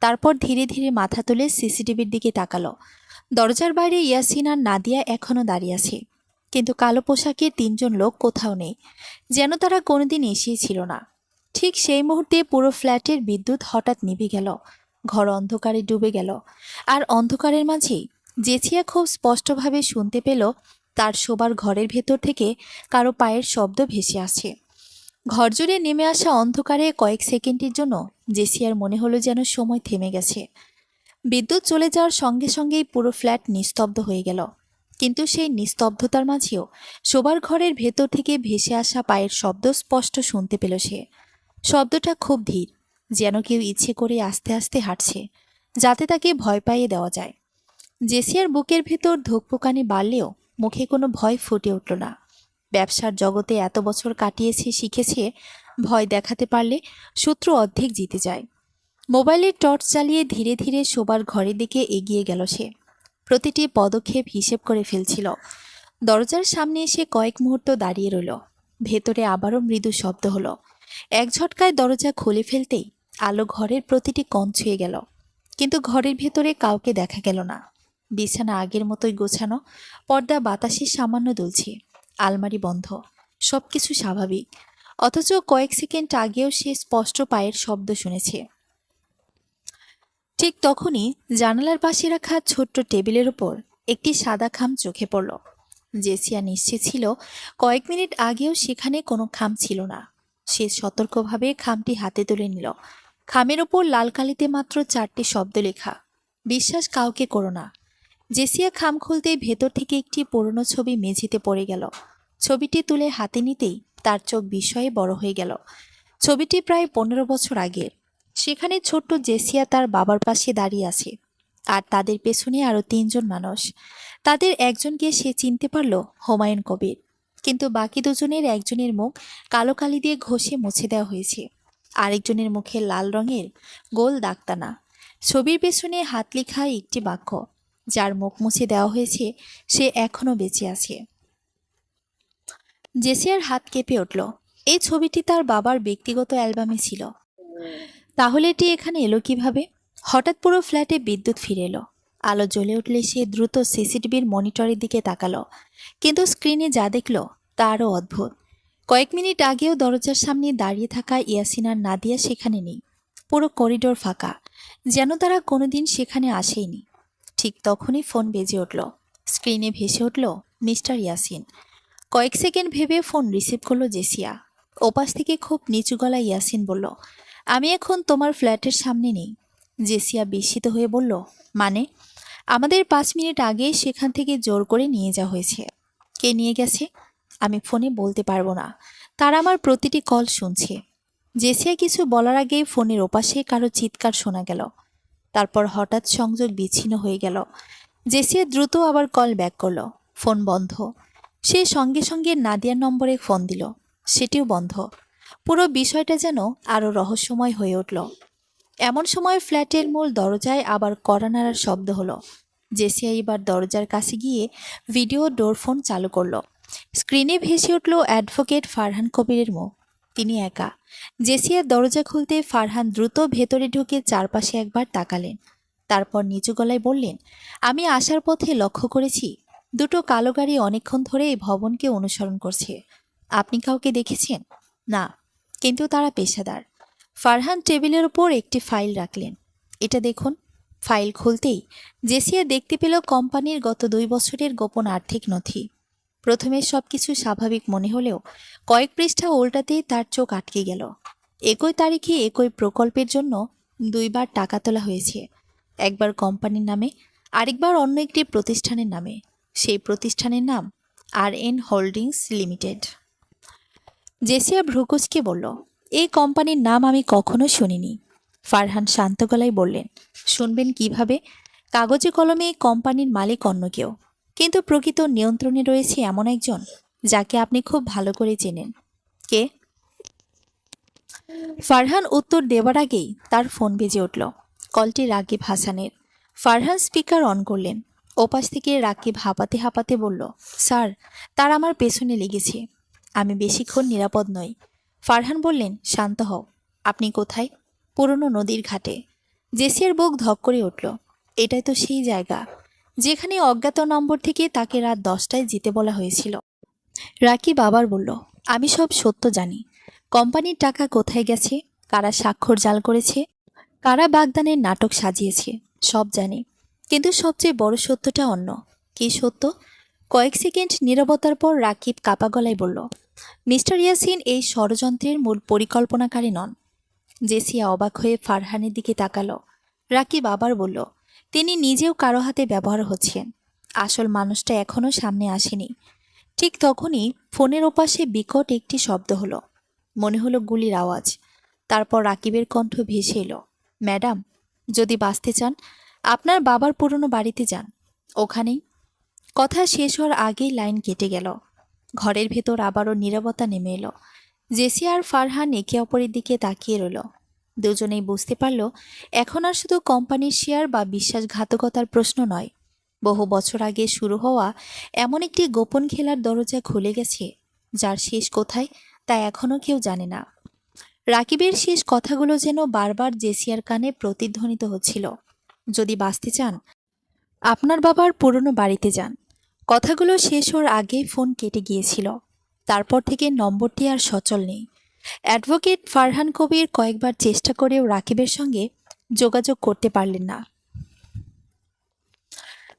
তারপর ধীরে ধীরে মাথা তুলে সিসিটিভির দিকে তাকালো। দরজার বাইরে ইয়াসিন আর নাদিয়া এখনও দাঁড়িয়ে আছে, কিন্তু কালো পোশাকের 3জন লোক কোথাও নেই, যেন তারা কোনোদিন এসেছিল না। ঠিক সেই মুহূর্তে পুরো ফ্ল্যাটের বিদ্যুৎ হঠাৎ নিভে গেল। ঘর অন্ধকারে ডুবে গেল। আর অন্ধকারের মাঝেই জেসিয়া খুব স্পষ্টভাবে শুনতে পেল তার শোবার ঘরের ভেতর থেকে কারো পায়ের শব্দ ভেসে আসছে। ঘরজুড়ে নেমে আসা অন্ধকারে কয়েক সেকেন্ডের জন্য জেসিয়ার মনে হলো যেন সময় থেমে গেছে। বিদ্যুৎ চলে যাওয়ার সঙ্গে সঙ্গেই পুরো ফ্ল্যাট নিস্তব্ধ হয়ে গেল। কিন্তু সেই নিস্তব্ধতার মাঝেও শোবার ঘরের ভেতর থেকে ভেসে আসা পায়ের শব্দ স্পষ্ট শুনতে পেল সে। শব্দটা খুব ধীর, যেন কেউ ইচ্ছে করে আস্তে আস্তে হাঁটছে, যাতে তাকে ভয় পাইয়ে দেওয়া যায়। জেসিয়ার বুকের ভেতর ধুকপুকানি বাড়লেও মুখে কোনো ভয় ফুটে উঠল না। ব্যবসার জগতে এত বছর কাটিয়েছে, শিখেছে ভয় দেখাতে পারলে শত্রু অর্ধেক জিতে যায়। মোবাইলের টর্চ চালিয়ে ধীরে ধীরে শোবার ঘরের দিকে এগিয়ে গেল সে। প্রতিটি পদক্ষেপ হিসেব করে ফেলছিল। দরজার সামনে এসে কয়েক মুহূর্ত দাঁড়িয়ে রইল। ভেতরে আবারও মৃদু শব্দ হলো। এক ঝটকায় দরজা খুলে ফেলতেই আলো ঘরের প্রতিটি কোণ ছুঁয়ে গেল। কিন্তু ঘরের ভেতরে কাউকে দেখা গেল না। বিছানা আগের মতোই গোছানো, পর্দা বাতাসে সামান্য দুলছে, আলমারি বন্ধ, সবকিছু স্বাভাবিক। অথচ কয়েক সেকেন্ড আগেও সে স্পষ্ট পায়ের শব্দ শুনেছে। ঠিক তখনই জানালার পাশে রাখা ছোট্ট টেবিলের ওপর একটি সাদা খাম চোখে পড়ল। জেসিয়া নিশ্চিত ছিল কয়েক মিনিট আগেও সেখানে কোনো খাম ছিল না। সে সতর্কভাবে খামটি হাতে তুলে নিল। খামের ওপর লাল কালিতে মাত্র 4টি শব্দ লেখা, বিশ্বাস কাউকে করো না। জেসিয়া খাম খুলতেই ভেতর থেকে একটি পুরনো ছবি মেঝেতে পড়ে গেল। ছবিটি তুলে হাতে নিতেই তার চোখ বিস্ময়ে বড় হয়ে গেল। ছবিটি প্রায় 15 বছর আগের। সেখানে ছোট্ট জেসিয়া তার বাবার পাশে দাঁড়িয়ে আছে, আর তাদের পেছনে আরও 3জন মানুষ। তাদের একজনকে সে চিনতে পারল, হুমায়ুন কবির। কিন্তু বাকি দুজনের একজনের মুখ কালো কালি দিয়ে ঘষে মুছে দেওয়া হয়েছে, আরেকজনের মুখে লাল রঙের গোল দাগটানা। ছবির পেছনে হাত লেখা একটি বাক্য, যার মুখ মুছে দেওয়া হয়েছে সে এখনও বেঁচে আছে। জেসিয়ার হাত কেঁপে উঠল। এই ছবিটি তার বাবার ব্যক্তিগত অ্যালবামে ছিল। তাহলে এটি এখানে এলো কিভাবে? হঠাৎ পুরো ফ্ল্যাটে বিদ্যুৎ ফিরে এলো। আলো জ্বলে উঠলে সে দ্রুত সিসিটিভির মনিটরের দিকে তাকালো। কিন্তু স্ক্রিনে যা দেখল তা আরও অদ্ভুত। কয়েক মিনিট আগেও দরজার সামনে দাঁড়িয়ে থাকা ইয়াসিন আর নাদিয়া সেখানে নেই। পুরো করিডোর ফাঁকা, যেন তারা কোনোদিন সেখানে আসেইনি। ঠিক তখনই ফোন বেজে উঠল। স্ক্রিনে ভেসে উঠল মিস্টার ইয়াসিন। কয়েক সেকেন্ড ভেবে ফোন রিসিভ করলো জেসিয়া। ওপাশ থেকে খুব নিচু গলায় ইয়াসিন বলল, আমি এখন তোমার ফ্ল্যাটের সামনে নেই। জেসিয়া বিস্মিত হয়ে বলল, মানে? আমাদের 5 মিনিট আগে সেখান থেকে জোর করে নিয়ে যাওয়া হয়েছে। কে নিয়ে গেছে? আমি ফোনে বলতে পারবো না। তারা আমার প্রতিটি কল শুনছে। জেসিয়া কিছু বলার আগেই ফোনের ওপাশে কারো চিৎকার শোনা গেল। তারপর হঠাৎ সংযোগ বিচ্ছিন্ন হয়ে গেল। জেসিয়া দ্রুত আবার কল ব্যাক করলো। ফোন বন্ধ। সে সঙ্গে সঙ্গে নাদিয়ার নম্বরে ফোন দিল। সেটিও বন্ধ। পুরো বিষয়টা যেন আরও রহস্যময় হয়ে উঠল। এমন সময় ফ্ল্যাটের মূল দরজায় আবার কড়া নাড়ার শব্দ হলো। জেসিয়া এবার দরজার কাছে গিয়ে ভিডিও ডোর ফোন চালু করলো। স্ক্রিনে ভেসে উঠল অ্যাডভোকেট ফারহান কবিরের মুখ। তিনি একা। জেসিয়ার দরজা খুলতে ফারহান দ্রুত ভেতরে ঢুকে চারপাশে একবার তাকালেন। তারপর নিচু গলায় বললেন, আমি আসার পথে লক্ষ্য করেছি দুটো কালো গাড়ি অনেকক্ষণ ধরে এই ভবনকে অনুসরণ করছে। আপনি কাউকে দেখেছেন? না, কিন্তু তারা পেশাদার। ফারহান টেবিলের উপর একটি ফাইল রাখলেন। এটা দেখুন। ফাইল খুলতেই জেসিয়া দেখতে পেল কোম্পানির গত 2 বছরের গোপন আর্থিক নথি। প্রথমে সবকিছু স্বাভাবিক মনে হলেও কয়েক পৃষ্ঠা উল্টাতেই তার চোখ আটকে গেল। একই তারিখে একই প্রকল্পের জন্য 2বার টাকা তোলা হয়েছে। একবার কোম্পানির নামে, আরেকবার অন্য একটি প্রতিষ্ঠানের নামে। সেই প্রতিষ্ঠানের নাম RN হোল্ডিংস লিমিটেড। জেসিয়া ভ্রুকুচকে বলল, এই কোম্পানির নাম আমি কখনো শুনিনি। ফারহান শান্ত গলায় বললেন, শুনবেন কিভাবে? কাগজে কলমে এই কোম্পানির মালিক অন্য কেউ, কিন্তু প্রকৃত নিয়ন্ত্রণে রয়েছে এমন একজন যাকে আপনি খুব ভালো করে চেনেন। কে? ফারহান উত্তর দেওয়ার আগেই তার ফোন বেজে উঠল। কলটি রাকিব হাসানের। ফারহান স্পিকার অন করলেন। ওপাশ থেকে রাকিব হাঁপাতে হাঁপাতে বলল, স্যার, তার আমার পেছনে লেগেছে। আমি বেশিক্ষণ নিরাপদ নই। ফারহান বললেন, শান্ত হও। আপনি কোথায়? পুরনো নদীর ঘাটে। জেসিয়ার বুক ধক করে উঠল। এটাই তো সেই জায়গা যেখানে অজ্ঞাত নম্বর থেকে তাকে রাত 10টায় যেতে বলা হয়েছিল। রাকিব আবার বলল, আমি সব সত্য জানি। কোম্পানির টাকা কোথায় গেছে, কারা স্বাক্ষর জাল করেছে, কারা বাগদানের নাটক সাজিয়েছে, সব জানি। কিন্তু সবচেয়ে বড় সত্যটা অন্য। কী সত্য? কয়েক সেকেন্ড নীরবতার পর রাকিব কাপা গলায় বলল, মিস্টার ইয়াসিন এই ষড়যন্ত্রের মূল পরিকল্পনাকারী নন। জেসিয়া অবাক হয়ে ফারহানের দিকে তাকালো। রাকিব আবার বলল, তিনি নিজেও কারো হাতে ব্যবহার হচ্ছেন। আসল মানুষটা এখনও সামনে আসেনি। ঠিক তখনই ফোনের ওপাশে বিকট একটি শব্দ হলো। মনে হলো গুলির আওয়াজ। তারপর রাকিবের কণ্ঠ ভেসে এলো, ম্যাডাম, যদি বাঁচতে চান আপনার বাবার পুরনো বাড়িতে যান, ওখানেই। কথা শেষ হওয়ার আগেই লাইন কেটে গেল। ঘরের ভেতর আবারও নীরবতা নেমে এলো। জেসিয়া আর ফারহান একে অপরের দিকে তাকিয়ে রইল। দুজনেই বুঝতে পারল এখন আর শুধু কোম্পানির শেয়ার বা বিশ্বাসঘাতকতার প্রশ্ন নয়, বহু বছর আগে শুরু হওয়া এমন একটি গোপন খেলার দরজা খুলে গেছে, যার শেষ কোথায় তা এখনও কেউ জানে না। রাকিবের শেষ কথাগুলো যেন বারবার জেসিয়ার কানে প্রতিধ্বনিত হচ্ছিল, যদি বাঁচতে চান আপনার বাবার পুরনো বাড়িতে যান। কথাগুলো শেষ হওয়ার আগেই ফোন কেটে গিয়েছিল। তারপর থেকে নম্বরটি আর সচল নেই। অ্যাডভোকেট ফারহান কবির কয়েকবার চেষ্টা করেও রাকিবের সঙ্গে যোগাযোগ করতে পারলেন না।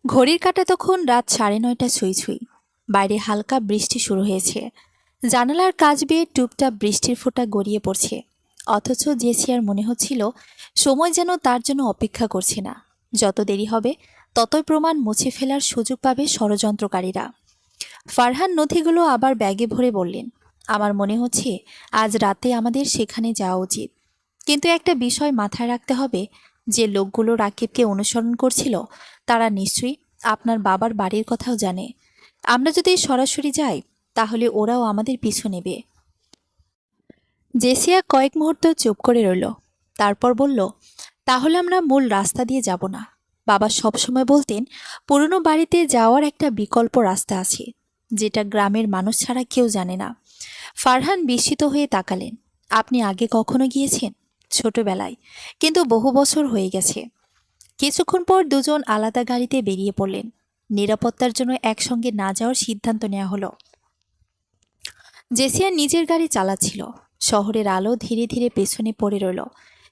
ঘড়ির কাঁটা তখন রাত 9:30 ছুঁই ছুঁই। বাইরে হালকা বৃষ্টি শুরু হয়েছে। জানালার কাচ বেয়ে টুপটাপ বৃষ্টির ফোঁটা গড়িয়ে পড়ছে। অথচ জেসিয়ার মনে হচ্ছিল সময় যেন তার জন্য অপেক্ষা করছে না। যত দেরি হবে ততই প্রমাণ মুছে ফেলার সুযোগ পাবে ষড়যন্ত্রকারীরা। ফারহান নথিগুলো আবার ব্যাগে ভরে বললেন, আমার মনে হচ্ছে আজ রাতে আমাদের সেখানে যাওয়া উচিত। কিন্তু একটা বিষয় মাথায় রাখতে হবে, যে লোকগুলো রাকিবকে অনুসরণ করছিল তারা নিশ্চয়ই আপনার বাবার বাড়ির কথাও জানে। আমরা যদি সরাসরি যাই তাহলে ওরাও আমাদের পিছু নেবে। জেসিয়া কয়েক মুহূর্ত চুপ করে রইল। তারপর বলল, তাহলে আমরা মূল রাস্তা দিয়ে যাব না। বাবা সবসময় বলতেন পুরনো বাড়িতে যাওয়ার একটা বিকল্প রাস্তা আছে, যেটা গ্রামের মানুষ ছাড়া কেউ জানে না। ফারহান বিস্মিত হয়ে তাকালেন। আপনি আগে কখনো গিয়েছেন? ছোটবেলায়, কিন্তু বহু বছর হয়ে গেছে। কিছুক্ষণ পর দুজন আলাদা গাড়িতে বেরিয়ে পড়লেন। নিরাপত্তার জন্য একসঙ্গে না যাওয়ার সিদ্ধান্ত নেওয়া হলো। জেসিয়া নিজের গাড়ি চালাচ্ছিল। শহরের আলো ধীরে ধীরে পেছনে পড়ে রইল।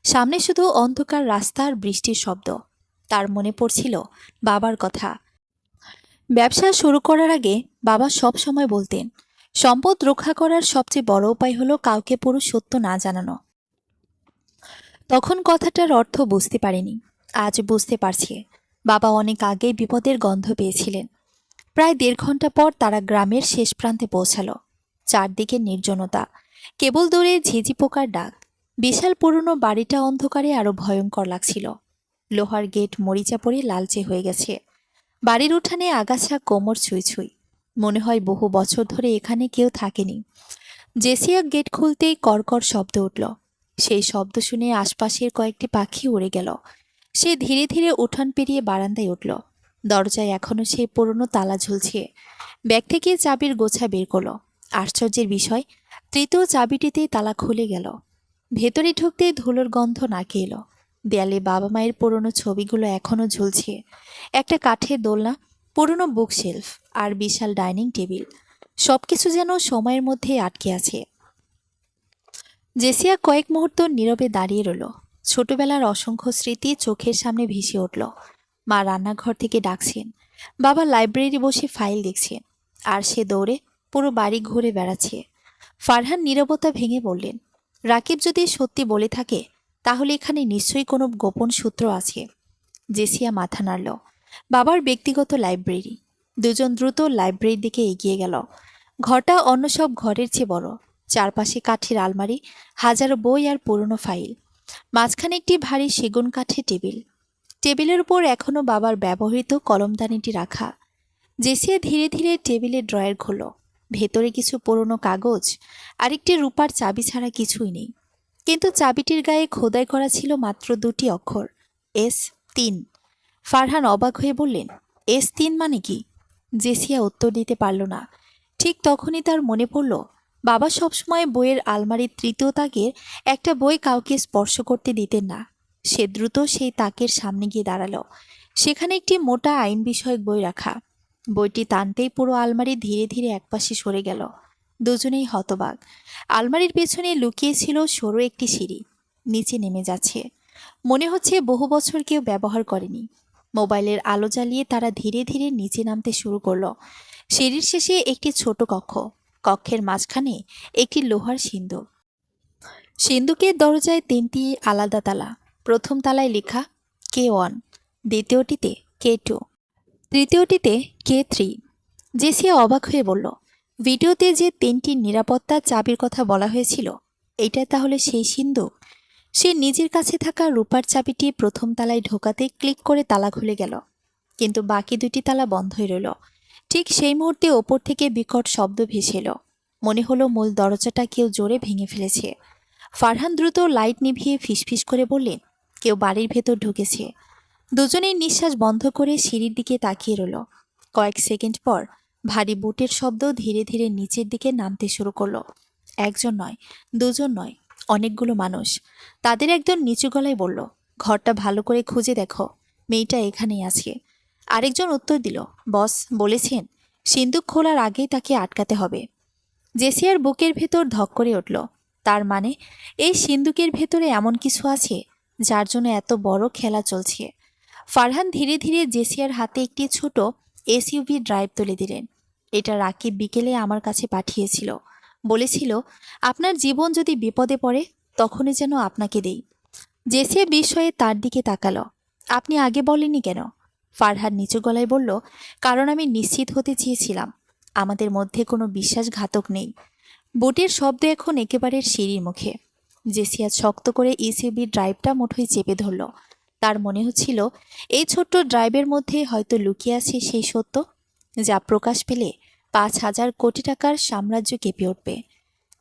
সামনে শুধু অন্ধকার রাস্তা আর বৃষ্টির শব্দ। তার মনে পড়ছিল বাবার কথা। ব্যবসা শুরু করার আগে বাবা সব সময় বলতেন, সম্পদ রক্ষা করার সবচেয়ে বড় উপায় হলো কাউকে পুরো সত্য না জানানো। তখন কথাটার অর্থ বুঝতে পারিনি, আজ বুঝতে পারছি। বাবা অনেক আগেই বিপদের গন্ধ পেয়েছিলেন। প্রায় 1.5 ঘন্টা পর তারা গ্রামের শেষ প্রান্তে পৌঁছালো। চারদিকে নির্জনতা, কেবল দূরে ঝিঝি পোকার ডাক। বিশাল পুরনো বাড়িটা অন্ধকারে আরো ভয়ঙ্কর লাগছিল। লোহার গেট মরিচা পড়ে লালচে হয়ে গেছে। বাড়ির উঠানে আগাছা কোমর ছুঁই ছুঁই। মনে হয় বহু বছর ধরে এখানে কেউ থাকেনি। জেসিয়া গেট খুলতেই কড়কড় শব্দ উঠল। সেই শব্দ শুনে আশপাশের কয়েকটি পাখি উড়ে গেল। সে ধীরে ধীরে উঠান পেরিয়ে বারান্দায় উঠল। দরজায় এখনো সেই পুরনো তালা ঝুলছে। ব্যাগ থেকে চাবির গোছা বের করল। আশ্চর্যের বিষয়, তৃতীয় চাবিটিতেই তালা খুলে গেল। ভেতরে ঢুকতেই ধুলোর গন্ধ নাকে এলো। দেয়ালে বাবা মায়ের পুরনো ছবিগুলো এখনো ঝুলছে। একটা কাঠের দোলনা, পুরনো বুকশেলফ আর বিশাল ডাইনিং টেবিল, সবকিছু যেন সময়ের মধ্যে আটকে আছে। জেসিয়া কয়েক মুহূর্ত নীরবে দাঁড়িয়ে রইল। ছোটবেলার অসংখ্য স্মৃতি চোখের সামনে ভেসে উঠল। মা রান্নাঘর থেকে ডাকছেন, বাবা লাইব্রেরি বসে ফাইল দেখছেন, আর সে দৌড়ে পুরো বাড়ি ঘুরে বেড়াচ্ছে। ফারহান নীরবতা ভেঙে বললেন, রাকিব যদি সত্যি বলে থাকে তাহলে এখানে নিশ্চয়ই কোনো গোপন সূত্র আছে। জেসিয়া মাথা নাড়ল। বাবার ব্যক্তিগত লাইব্রেরি। দুজন দ্রুত লাইব্রেরির দিকে এগিয়ে গেল। ঘরটা অন্য সব ঘরের চেয়ে বড়। চারপাশে কাঠের আলমারি, হাজারো বই আর পুরনো ফাইল। মাঝখানে একটি ভারী সেগুন কাঠের টেবিল। টেবিলের উপর এখনও বাবার ব্যবহৃত কলমদানিটি রাখা। জেসিয়া ধীরে ধীরে টেবিলের ড্রয়ার খুলল। ভেতরে কিছু পুরনো কাগজ আর একটি রূপার চাবি ছাড়া কিছুই নেই। কিন্তু চাবিটির গায়ে খোদাই করা ছিল মাত্র 2টি অক্ষর, S3। ফারহান অবাক হয়ে বললেন, S3 মানে কি? জেসিয়া উত্তর দিতে পারল না। ঠিক তখনই তার মনে পড়ল, বাবা সবসময় বইয়ের আলমারির তৃতীয় তাকের একটা বই কাউকে স্পর্শ করতে দিতেন না। সে দ্রুত সেই তাকের সামনে গিয়ে দাঁড়ালো। সেখানে একটি মোটা আইন বিষয়ক বই রাখা। বইটি টানতেই পুরো আলমারি ধীরে ধীরে একপাশে সরে গেল। দুজনেই হতবাক। আলমারির পেছনে লুকিয়ে ছিল সরু একটি সিঁড়ি, নিচে নেমে যাচ্ছে। মনে হচ্ছে বহু বছর কেউ ব্যবহার করেনি। মোবাইলের আলো জ্বালিয়ে তারা ধীরে ধীরে নিচে নামতে শুরু করলো। সিঁড়ির শেষে একটি ছোট কক্ষ। কক্ষের মাঝখানে একটি লোহার সিন্দুক। সিন্দুকের দরজায় 3টি আলাদা তালা। প্রথম তালায় লেখা K1, দ্বিতীয়টিতে K2, তৃতীয়টিতে K3। জেসিয়া অবাক হয়ে বলল, ভিডিওতে যে 3টি নিরাপত্তার চাবির কথা বলা হয়েছিল, এইটা তাহলে সেই সিন্দুক? সে নিজের কাছে থাকা রূপার চাবিটি প্রথম তালায় ঢোকাতে ক্লিক করে তালা খুলে গেল। কিন্তু বাকি 2টি তালা বন্ধই রইল। ঠিক সেই মুহূর্তে ওপর থেকে বিকট শব্দ ভেসে এলো। মনে হলো মূল দরজাটা কেউ জোরে ভেঙে ফেলেছে। ফারহান দ্রুত লাইট নিভিয়ে ফিসফিস করে বললেন, কেউ বাড়ির ভেতর ঢুকেছে। দুজনেই নিঃশ্বাস বন্ধ করে সিঁড়ির দিকে তাকিয়ে রইল। কয়েক সেকেন্ড পর ভারী বুটের শব্দ ধীরে ধীরে নিচের দিকে নামতে শুরু করলো। একজন নয়, দুজন নয়, অনেকগুলো মানুষ। তাদের একজন নিচু গলায় বলল, ঘরটা ভালো করে খুঁজে দেখো, মেয়েটা এখানেই আছে। আরেকজন উত্তর দিল, বস বলেছেন সিন্দুক খোলার আগেই তাকে আটকাতে হবে। জেসিয়ার বুকের ভেতর ধক করে উঠল। তার মানে এই সিন্দুকের ভেতরে এমন কিছু আছে যার জন্য এত বড় খেলা চলছে। ফারহান ধীরে ধীরে জেসিয়ার হাতে একটি ছোট SUV ড্রাইভ তুলে দিলেন। এটা রাকিব বিকেলে আমার কাছে পাঠিয়েছিল। বলেছিল, আপনার জীবন যদি বিপদে পড়ে তখনই যেন আপনাকে দেই। জেসিয়া বিস্ময়ে তার দিকে তাকালো। আপনি আগে বলেননি কেন? ফারহান নিচু গলায় বলল, কারণ আমি নিশ্চিত হতে চেয়েছিলাম আমাদের মধ্যে কোনো বিশ্বাসঘাতক নেই। বুটের শব্দ এখন একেবারে সিঁড়ির মুখে। জেসিয়া শক্ত করে SUV ড্রাইভটা মুঠোয় চেপে ধরল। তার মনে হচ্ছিল এই ছোট্ট ড্রাইভের মধ্যে হয়তো লুকিয়ে আছে সেই সত্য, যা প্রকাশ পেলে 5,000 কোটি টাকার সাম্রাজ্য কেঁপে উঠবে।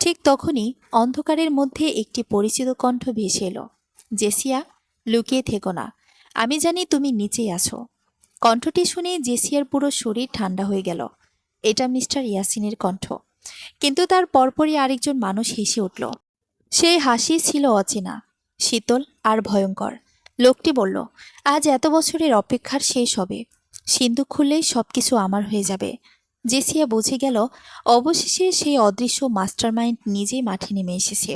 ঠিক তখনই অন্ধকারের মধ্যে একটি পরিচিত কণ্ঠ ভেসে এলো, জেসিয়া, লুকিয়ে থেকো না, আমি জানি তুমি নিচেই আছো। কণ্ঠটি শুনে জেসিয়ার পুরো শরীর ঠান্ডা হয়ে গেল। এটা মিস্টার ইয়াসিনের কণ্ঠ। কিন্তু তার পরপরই আরেকজন মানুষ হেসে উঠল। সেই হাসি ছিল অচেনা, শীতল আর ভয়ঙ্কর। লোকটি বলল, আজ এত বছরের অপেক্ষার শেষ হবে। সিন্দুক খুললেই সবকিছু আমার হয়ে যাবে। জেসিয়া বুঝে গেল অবশেষে সেই অদৃশ্য মাস্টারমাইন্ড নিজেই মাঠে নেমে এসেছে।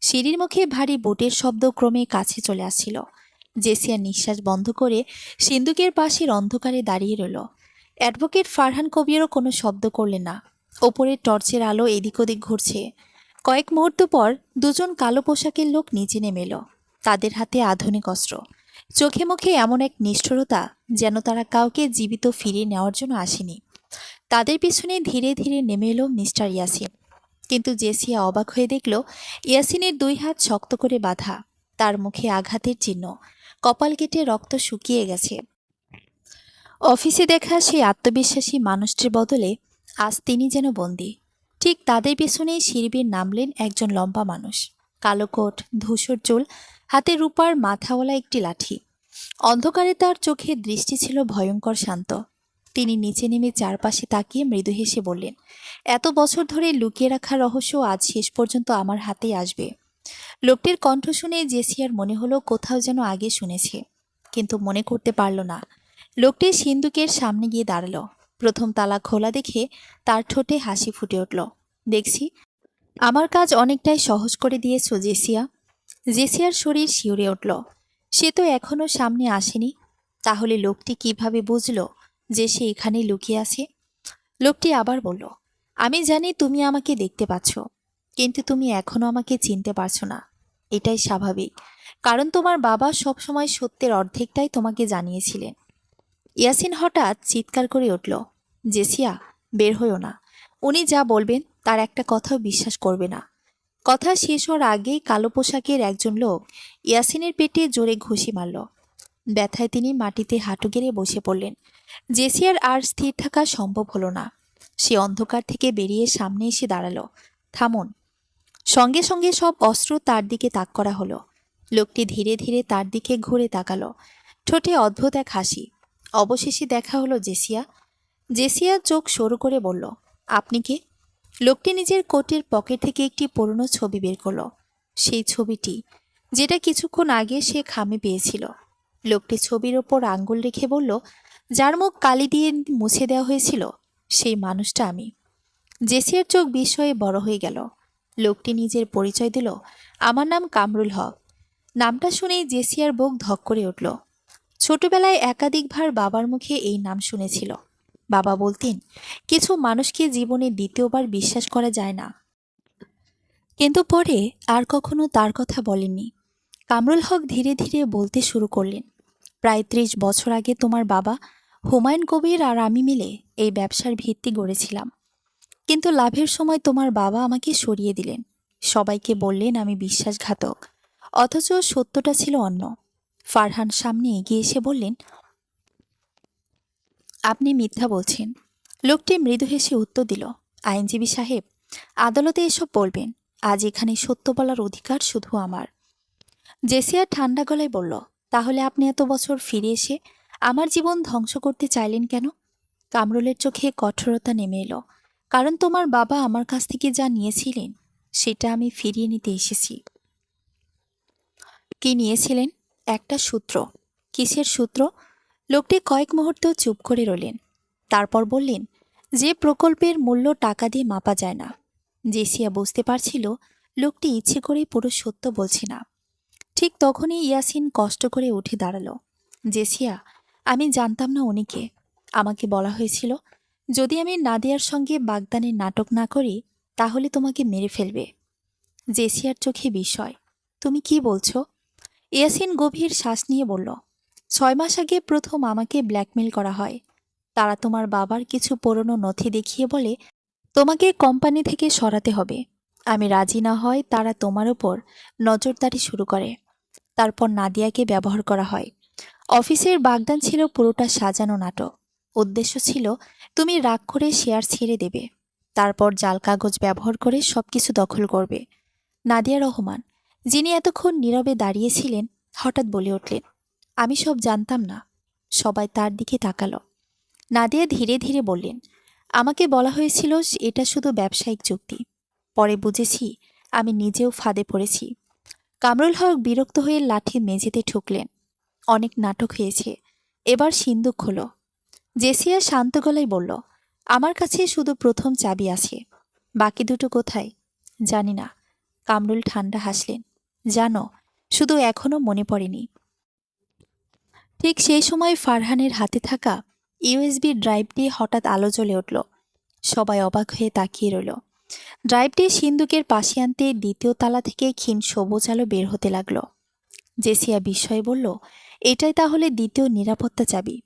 সিঁড়ির মুখে ভারী বুটের শব্দ ক্রমে কাছে চলে আসছিল। জেসিয়া নিঃশ্বাস বন্ধ করে সিন্দুকের পাশের অন্ধকারে দাঁড়িয়ে রইল। অ্যাডভোকেট ফারহান কবিরও কোনো শব্দ করলেন না। ওপরে টর্চের আলো এদিক ওদিক ঘুরছে। কয়েক মুহূর্ত পর দুজন কালো পোশাকের লোক নিচে নেমে এলো। তাদের হাতে আধুনিক অস্ত্র, চোখে মুখে এমন এক নিষ্ঠুরতা যেন তারা কাউকে জীবিত ফিরিয়ে নেওয়ার জন্য আসেনি। তাদের পিছনে ধীরে ধীরে নেমে এলো মিস্টার ইয়াসিন। কিন্তু জেসিয়া অবাক হয়ে দেখল ইয়াসিনের দুই হাত শক্ত করে বাঁধা, তার মুখে আঘাতের চিহ্ন, কপাল কেটে রক্ত শুকিয়ে গেছে। অফিসে দেখা সেই আত্মবিশ্বাসী মানুষটির বদলে আজ তিনি যেন বন্দী। ঠিক তাদের পেছনেই সিঁড়ি বেয়ে নামলেন একজন লম্বা মানুষ, কালো কোট, ধূসর চুল, হাতে রূপার মাথাওয়ালা একটি লাঠি। অন্ধকারে তার চোখের দৃষ্টি ছিল ভয়ঙ্কর শান্ত। তিনি নিচে নেমে চারপাশে তাকিয়ে মৃদু হেসে বললেন, এত বছর ধরে লুকিয়ে রাখা রহস্য আজ শেষ পর্যন্ত আমার হাতেই আসবে। লোকটির কণ্ঠ শুনে জেসিয়ার মনে হলো কোথাও যেন আগে শুনেছে, কিন্তু মনে করতে পারল না। লোকটি সিন্দুকের সামনে গিয়ে দাঁড়ালো। প্রথম তালা খোলা দেখে তার ঠোঁটে হাসি ফুটে উঠল। দেখছি আমার কাজ অনেকটাই সহজ করে দিয়েছ জেসিয়া। জেসিয়ার শরীর শিউরে উঠল। সে তো এখনো সামনে আসেনি, তাহলে লোকটি কিভাবে বুঝলো যে সে এখানে লুকিয়ে আছে? লোকটি আবার বলল, আমি জানি তুমি আমাকে দেখতে পাচ্ছ, কিন্তু তুমি এখনো আমাকে চিনতে পারছো না। এটাই স্বাভাবিক, কারণ তোমার বাবা সবসময় সত্যের অর্ধেকটাই তোমাকে জানিয়েছিলেন। ইয়াসিন হঠাৎ চিৎকার করে উঠল, জেসিয়া, বের হইও না। উনি যা বলবেন তার একটা কথাও বিশ্বাস করবে না। কথা শেষ হওয়ার আগেই কালো পোশাকের একজন লোক ইয়াসিনের পেটে জোরে ঘুষি মারল। ব্যথায় তিনি মাটিতে হাঁটু গেড়ে বসে পড়লেন। জেসিয়ার আর স্থির থাকা সম্ভব হলো না। সে অন্ধকার থেকে বেরিয়ে সামনে এসে দাঁড়ালো। থামুন। সঙ্গে সঙ্গে সব অস্ত্র তার দিকে তাক করা হলো। লোকটি ধীরে ধীরে তার দিকে ঘুরে তাকালো, ঠোঁটে অদ্ভুত এক হাসি। অবশেষে দেখা হলো জেসিয়া। জেসিয়া চোখ সরু করে বলল, আপনি কে? লোকটি নিজের কোটের পকেট থেকে একটি পুরনো ছবি বের করলো। সেই ছবিটি, যেটা কিছুক্ষণ আগে সে খামে পেয়েছিল। লোকটি ছবির ওপর আঙ্গুল রেখে বলল, যার মুখ কালি দিয়ে মুছে দেওয়া হয়েছিল সেই মানুষটা আমি। জেসিয়ার চোখ বিস্ময়ে বড় হয়ে গেল। লোকটি নিজের পরিচয় দিল, আমার নাম কামরুল হক। নামটা শুনেই জেসিয়ার বুক ধক করে উঠল। ছোটবেলায় একাধিকবার বাবার মুখে এই নাম শুনেছিল। বাবা বলতেন, কিছু মানুষকে জীবনে দ্বিতীয়বার বিশ্বাস করা যায় না। কিন্তু পরে আর কখনো তার কথা বলেননি। কামরুল হক ধীরে ধীরে বলতে শুরু করলেন, প্রায় ৩০ বছর আগে তোমার বাবা হুমায়ুন কবির আর আমি মিলে এই ব্যবসার ভিত্তি গড়েছিলাম। কিন্তু লাভের সময় তোমার বাবা আমাকে সরিয়ে দিলেন। সবাইকে বললেন আমি বিশ্বাসঘাতক, অথচ সত্যটা ছিল অন্য। ফারহান সামনে এগিয়ে এসে বললেন, আপনি মিথ্যা বলছেন। লোকটি মৃদু হেসে উত্তর দিল, আইনজীবী সাহেব, আদালতে এসব বলবেন। আজ এখানে সত্য বলার অধিকার শুধু আমার। জেসিয়া ঠান্ডা গলায় বলল, তাহলে আপনি এত বছর ফিরে এসে আমার জীবন ধ্বংস করতে চাইলেন কেন? কামরুলের চোখে কঠোরতা নেমে এলো, কারণ তোমার বাবা আমার কাছ থেকে যা নিয়েছিলেন সেটা আমি ফিরিয়ে নিতে এসেছি। কি নিয়েছিলেন? একটা সূত্র। কিসের সূত্র? লোকটি কয়েক মুহূর্ত চুপ করে রইলেন, তারপর বললেন, যে প্রকল্পের মূল্য টাকা দিয়ে মাপা যায় না। জেসিয়া বুঝতে পারছিল লোকটি ইচ্ছে করেই পুরো সত্য বলছে না। ঠিক তখনই ইয়াসিন কষ্ট করে উঠে দাঁড়ালো। জেসিয়া, আমি জানতাম না উনিকে। আমাকে বলা হয়েছিল যদি আমি নাদিয়ার সঙ্গে বাগদানের নাটক না করি তাহলে তোমাকে মেরে ফেলবে। জেসিয়ার চোখে বিস্ময়, তুমি কি বলছো? ইয়াসিন গভীর শ্বাস নিয়ে বলল, ৬ মাস আগে প্রথম আমাকে ব্ল্যাকমেল করা হয়। তারা তোমার বাবার কিছু পুরনো নথি দেখিয়ে বলে তোমাকে কোম্পানি থেকে সরাতে হবে। আমি রাজি না হয় তারা তোমার ওপর নজরদারি শুরু করে। তারপর নাদিয়াকে ব্যবহার করা হয়। অফিসের বাগদান ছিল পুরোটা সাজানো নাটক। উদ্দেশ্য ছিল তুমি রাগ করে শেয়ার ছেড়ে দেবে, তারপর জাল কাগজ ব্যবহার করে সবকিছু দখল করবে। নাদিয়া রহমান, যিনি এতক্ষণ নীরবে দাঁড়িয়েছিলেন, হঠাৎ বলে উঠলেন, আমি সব জানতাম না। সবাই তার দিকে তাকালো। নাদিয়া ধীরে ধীরে বললেন, আমাকে বলা হয়েছিল এটা শুধু ব্যবসায়িক চুক্তি। পরে বুঝেছি আমি নিজেও ফাঁদে পড়েছি। কামরুল হক বিরক্ত হয়ে লাঠি মেঝেতে ঠুকলেন। অনেক নাটক হয়েছে, এবার সিন্দুক খোলো। জেসিয়া শান্ত গলায় বলল, আমার কাছে শুধু প্রথম চাবি আছে, বাকি দুটো কোথায়? জানি না। কামরুল ঠান্ডা হাসলেন, জানো, শুধু এখনো মনে পড়েনি। ঠিক সেই সময় ফারহানের হাতে থাকা ইউএসবি ড্রাইভ দিয়ে হঠাৎ আলো জ্বলে উঠল। সবাই অবাক হয়ে তাকিয়ে রইল। ড্রাইভটি সিন্দুকের পাশে আনতে দ্বিতীয় তালা থেকে ক্ষীণ সবুজ আলো বের হতে লাগলো। জেসিয়া বিস্ময়ে বলল, এটাই তাহলে দ্বিতীয় নিরাপত্তা চাবি।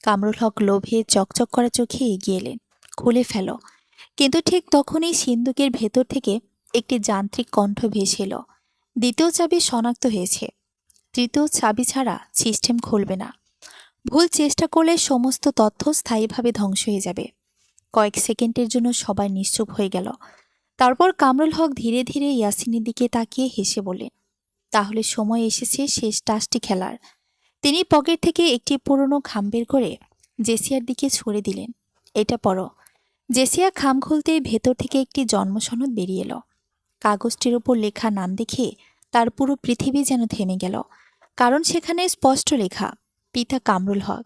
কামরুল হক লোভে চকচক করা চোখে এগিয়ে এলেন। খুলে ফেলো। কিন্তু ঠিক তখনই সিন্দুকের ভেতর থেকে একটি যান্ত্রিক কণ্ঠ ভেসে এলো, দ্বিতীয় চাবি শনাক্ত হয়েছে। তৃতীয় চাবি ছাড়া সিস্টেম খুলবে না। ভুল চেষ্টা করলে সমস্ত তথ্য স্থায়ীভাবে ধ্বংস হয়ে যাবে। কয়েক সেকেন্ডের জন্য সবাই নিশ্চুপ হয়ে গেল। তারপর কামরুল হক ধীরে ধীরে ইয়াসিনের দিকে তাকিয়ে হেসে বললেন, তাহলে সময় এসেছে শেষ টাসটি খেলার। তিনি পকেট থেকে একটি পুরনো খাম বের করে জেসিয়ার দিকে ছুড়ে দিলেন, এটা পড়ো। জেসিয়া খাম খুলতে ভেতর থেকে একটি জন্মসনদ বেরিয়ে এলো। কাগজটির ওপর লেখা নাম দেখে তার পুরো পৃথিবী যেন থেমে গেল, কারণ সেখানে স্পষ্ট লেখা, পিতা কামরুল হক।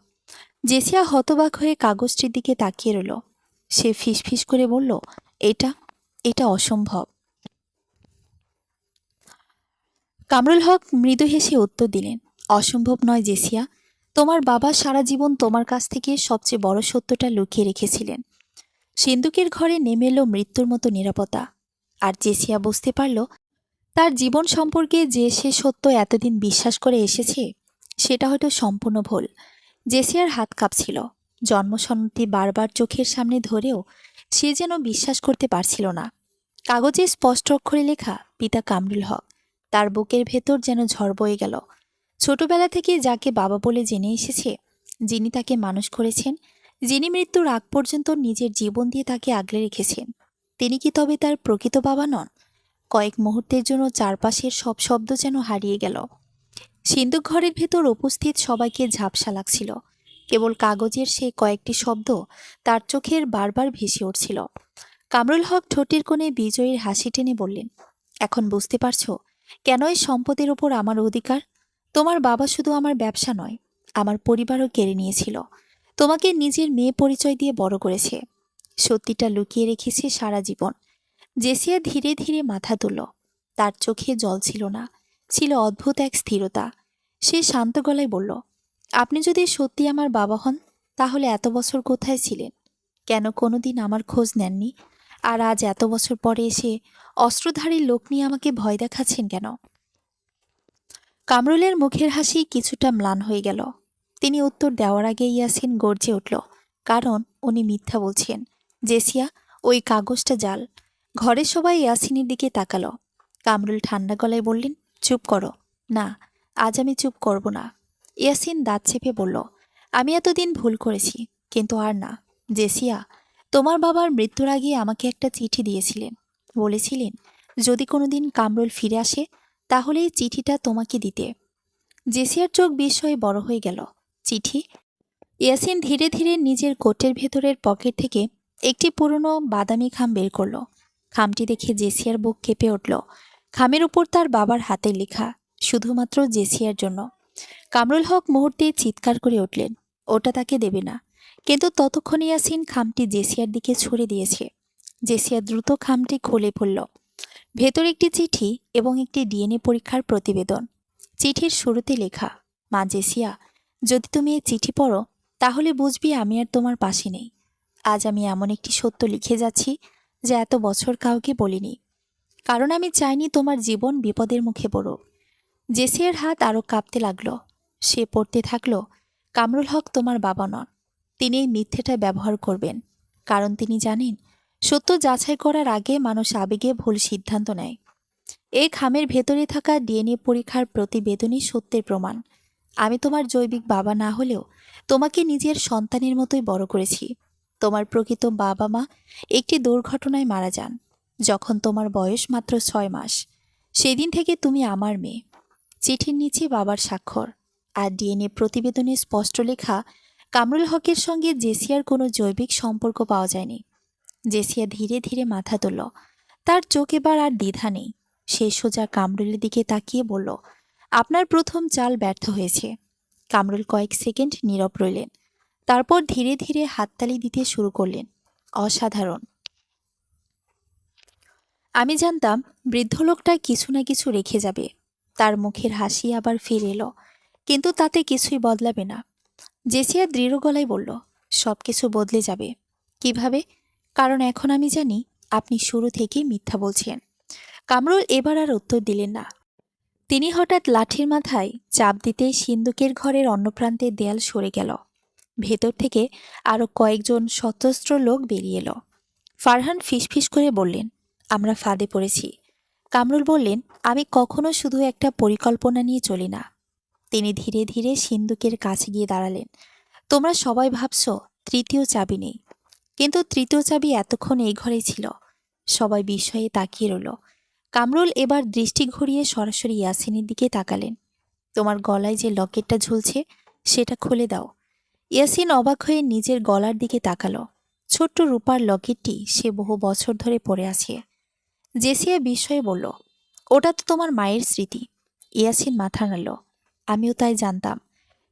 জেসিয়া হতবাক হয়ে কাগজটির দিকে তাকিয়ে রইল। সে ফিসফিস করে বলল, এটা এটা অসম্ভব। কামরুল হক মৃদু হেসে উত্তর দিলেন, অসম্ভব নয় জেসিয়া, তোমার বাবা সারা জীবন তোমার কাছ থেকে সবচেয়ে বড় সত্যটা লুকিয়ে রেখেছিলেন। সিন্দুকের ঘরে নেমে এলো মৃত্যুর মতো নিরাপত্তা। আর জেসিয়া বুঝতে পারল, তার জীবন সম্পর্কে যে সে সত্য এতদিন বিশ্বাস করে এসেছে সেটা হয়তো সম্পূর্ণ ভুল। জেসিয়ার হাত কাঁপছিল। জন্মসনদটি বারবার চোখের সামনে ধরেও সে যেন বিশ্বাস করতে পারছিল না। কাগজে স্পষ্ট অক্ষরে লেখা, পিতা কামরুল হক। তার বুকের ভেতর যেন ঝড় বয়ে গেল। ছোটবেলা থেকে যাকে বাবা বলে জেনে এসেছে, যিনি তাকে মানুষ করেছেন, যিনি মৃত্যুর আগ পর্যন্ত নিজের জীবন দিয়ে তাকে আগলে রেখেছেন, তিনি কি তবে তার প্রকৃত বাবা নন? কয়েক মুহূর্তের জন্য চারপাশের সব শব্দ যেন হারিয়ে গেল। সিন্দুক ঘরের ভেতর উপস্থিত সবাইকে ঝাপসা লাগছিল। কেবল কাগজের সেই কয়েকটি শব্দ তার চোখের বারবার ভেসে উঠছিল। কামরুল হক ঠোঁটের কোণে বিজয়ীর হাসি টেনে বললেন, এখন বুঝতে পারছো কেন এই সম্পদের ওপর আমার অধিকার? তোমার বাবা শুধু আমার ব্যবসা নয়, আমার পরিবারও কেড়ে নিয়েছিল। তোমাকে নিজের মেয়ে পরিচয় দিয়ে বড় করেছে, সত্যিটা লুকিয়ে রেখেছে সারা জীবন। জেসিয়া ধীরে ধীরে মাথা তুলল। তার চোখে জল ছিল না, ছিল অদ্ভুত এক স্থিরতা। সে শান্ত গলায় বলল, আপনি যদি সত্যি আমার বাবা হন, তাহলে এত বছর কোথায় ছিলেন? কেন কোনোদিন আমার খোঁজ নেননি? আর আজ এত বছর পরে এসে অস্ত্রধারী লোক নিয়ে আমাকে ভয় দেখাচ্ছেন কেন? কামরুলের মুখের হাসি কিছুটা ম্লান হয়ে গেল। তিনি উত্তর দেওয়ার আগে ইয়াসিন গর্জে উঠল, কারণ উনি মিথ্যা বলছেন। জেসিয়া, ওই কাগজটা জাল। ঘরের সবাই ইয়াসিনের দিকে তাকালো। কামরুল ঠান্ডা গলায় বললেন, চুপ করো। না, আজ আমি চুপ করব না। ইয়াসিন দাঁত চেপে বলল, আমি এতদিন ভুল করেছি, কিন্তু আর না। জেসিয়া, তোমার বাবার মৃত্যুর আগে আমাকে একটা চিঠি দিয়েছিলেন। বলেছিলেন, যদি কোনোদিন কামরুল ফিরে আসে তাহলে এই চিঠিটা তোমাকে দিতে। জেসিয়ার চোখ বিস্ময়ে বড় হয়ে গেল। চিঠি? ইয়াসিন ধীরে ধীরে নিজের কোটের ভেতরের পকেট থেকে একটি পুরনো বাদামি খাম বের করল। খামটি দেখে জেসিয়ার বুক কেঁপে উঠল। খামের উপর তার বাবার হাতে লেখা, শুধুমাত্র জেসিয়ার জন্য। কামরুল হক মুহূর্তে চিৎকার করে উঠলেন, ওটা তাকে দেবে না। কিন্তু ততক্ষণ ইয়াসিন খামটি জেসিয়ার দিকে ছুড়ে দিয়েছে। জেসিয়া দ্রুত খামটি খুলে পড়ল। ভেতর একটি চিঠি এবং একটি ডিএনএ পরীক্ষার প্রতিবেদন। চিঠির শুরুতে লেখা, মা জেসিয়া, যদি তুমি এই চিঠি পড়ো তাহলে বুঝবি আমি আর তোমার পাশে নেই। আজ আমি এমন একটি সত্য লিখে যাচ্ছি যা এত বছর কাউকে বলিনি, কারণ আমি চাইনি তোমার জীবন বিপদের মুখে পড়ুক। জেসিয়ার হাত আরও কাঁপতে লাগলো। সে পড়তে থাকলো, কামরুল হক তোমার বাবা নন। তিনি এই মিথ্যেটা ব্যবহার করবেন, কারণ তিনি জানেন সত্য যাচাই করার আগে মানুষ আবেগে ভুল সিদ্ধান্ত নেয়। এই খামের ভেতরে থাকা ডিএনএ পরীক্ষার প্রতিবেদনই সত্যের প্রমাণ। আমি তোমার জৈবিক বাবা না হলেও তোমাকে নিজের সন্তানের মতোই বড় করেছি। তোমার প্রকৃত বাবা মা একটি দুর্ঘটনায় মারা যান যখন তোমার বয়স মাত্র 6 মাস। সেদিন থেকে তুমি আমার মেয়ে। চিঠির নিচে বাবার স্বাক্ষর, আর ডিএনএ প্রতিবেদনে স্পষ্ট লেখা, কামরুল হকের সঙ্গে জেসিয়ার কোনো জৈবিক সম্পর্ক পাওয়া যায়নি। জেসিয়া ধীরে ধীরে মাথা তুলল। তার চোখ এবার আর দ্বিধা নেই। সে সোজা কামরুলের দিকে তাকিয়ে বলল, আপনার প্রথম চাল ব্যর্থ হয়েছে। কামরুল কয়েক সেকেন্ড নীরব রইলেন। তারপর ধীরে ধীরে হাততালি দিতে শুরু করলেন। অসাধারণ। আমি জানতাম বৃদ্ধ লোকটা কিছু না কিছু রেখে যাবে। তার মুখের হাসি আবার ফিরে এলো, কিন্তু তাতে কিছুই বদলাবে না। জেসিয়া দৃঢ় গলায় বলল, সব কিছু বদলে যাবে। কিভাবে? কারণ এখন আমি জানি আপনি শুরু থেকেই মিথ্যা বলছেন। কামরুল এবার আর উত্তর দিলেন না। তিনি হঠাৎ লাঠির মাথায় চাপ দিতেই সিন্দুকের ঘরের অন্য প্রান্তে দেয়াল সরে গেল। ভেতর থেকে আরো কয়েকজন সশস্ত্র লোক বেরিয়ে এলো। ফারহান ফিসফিস করে বললেন, আমরা ফাঁদে পড়েছি। কামরুল বললেন, আমি কখনো শুধু একটা পরিকল্পনা নিয়ে চলি না। তিনি ধীরে ধীরে সিন্দুকের কাছে গিয়ে দাঁড়ালেন। তোমরা সবাই ভাবছ তৃতীয় চাবি নেই, কিন্তু তৃতীয় চাবি এতক্ষণ এই ঘরেই ছিল। সবাই বিস্ময়ে তাকিয়ে রইল। কামরুল এবার দৃষ্টি ঘুরিয়ে সরাসরি ইয়াসিনের দিকে তাকালেন। তোমার গলায় যে লকেটটা ঝুলছে সেটা খুলে দাও। ইয়াসিন অবাক হয়ে নিজের গলার দিকে তাকালো। ছোট্ট রূপার লকেটটি সে বহু বছর ধরে পড়ে আছে। জেসিয়া বিস্ময়ে বলল, ওটা তো তোমার মায়ের স্মৃতি। ইয়াসিন মাথা নাড়ল। আমিও তাই জানতাম।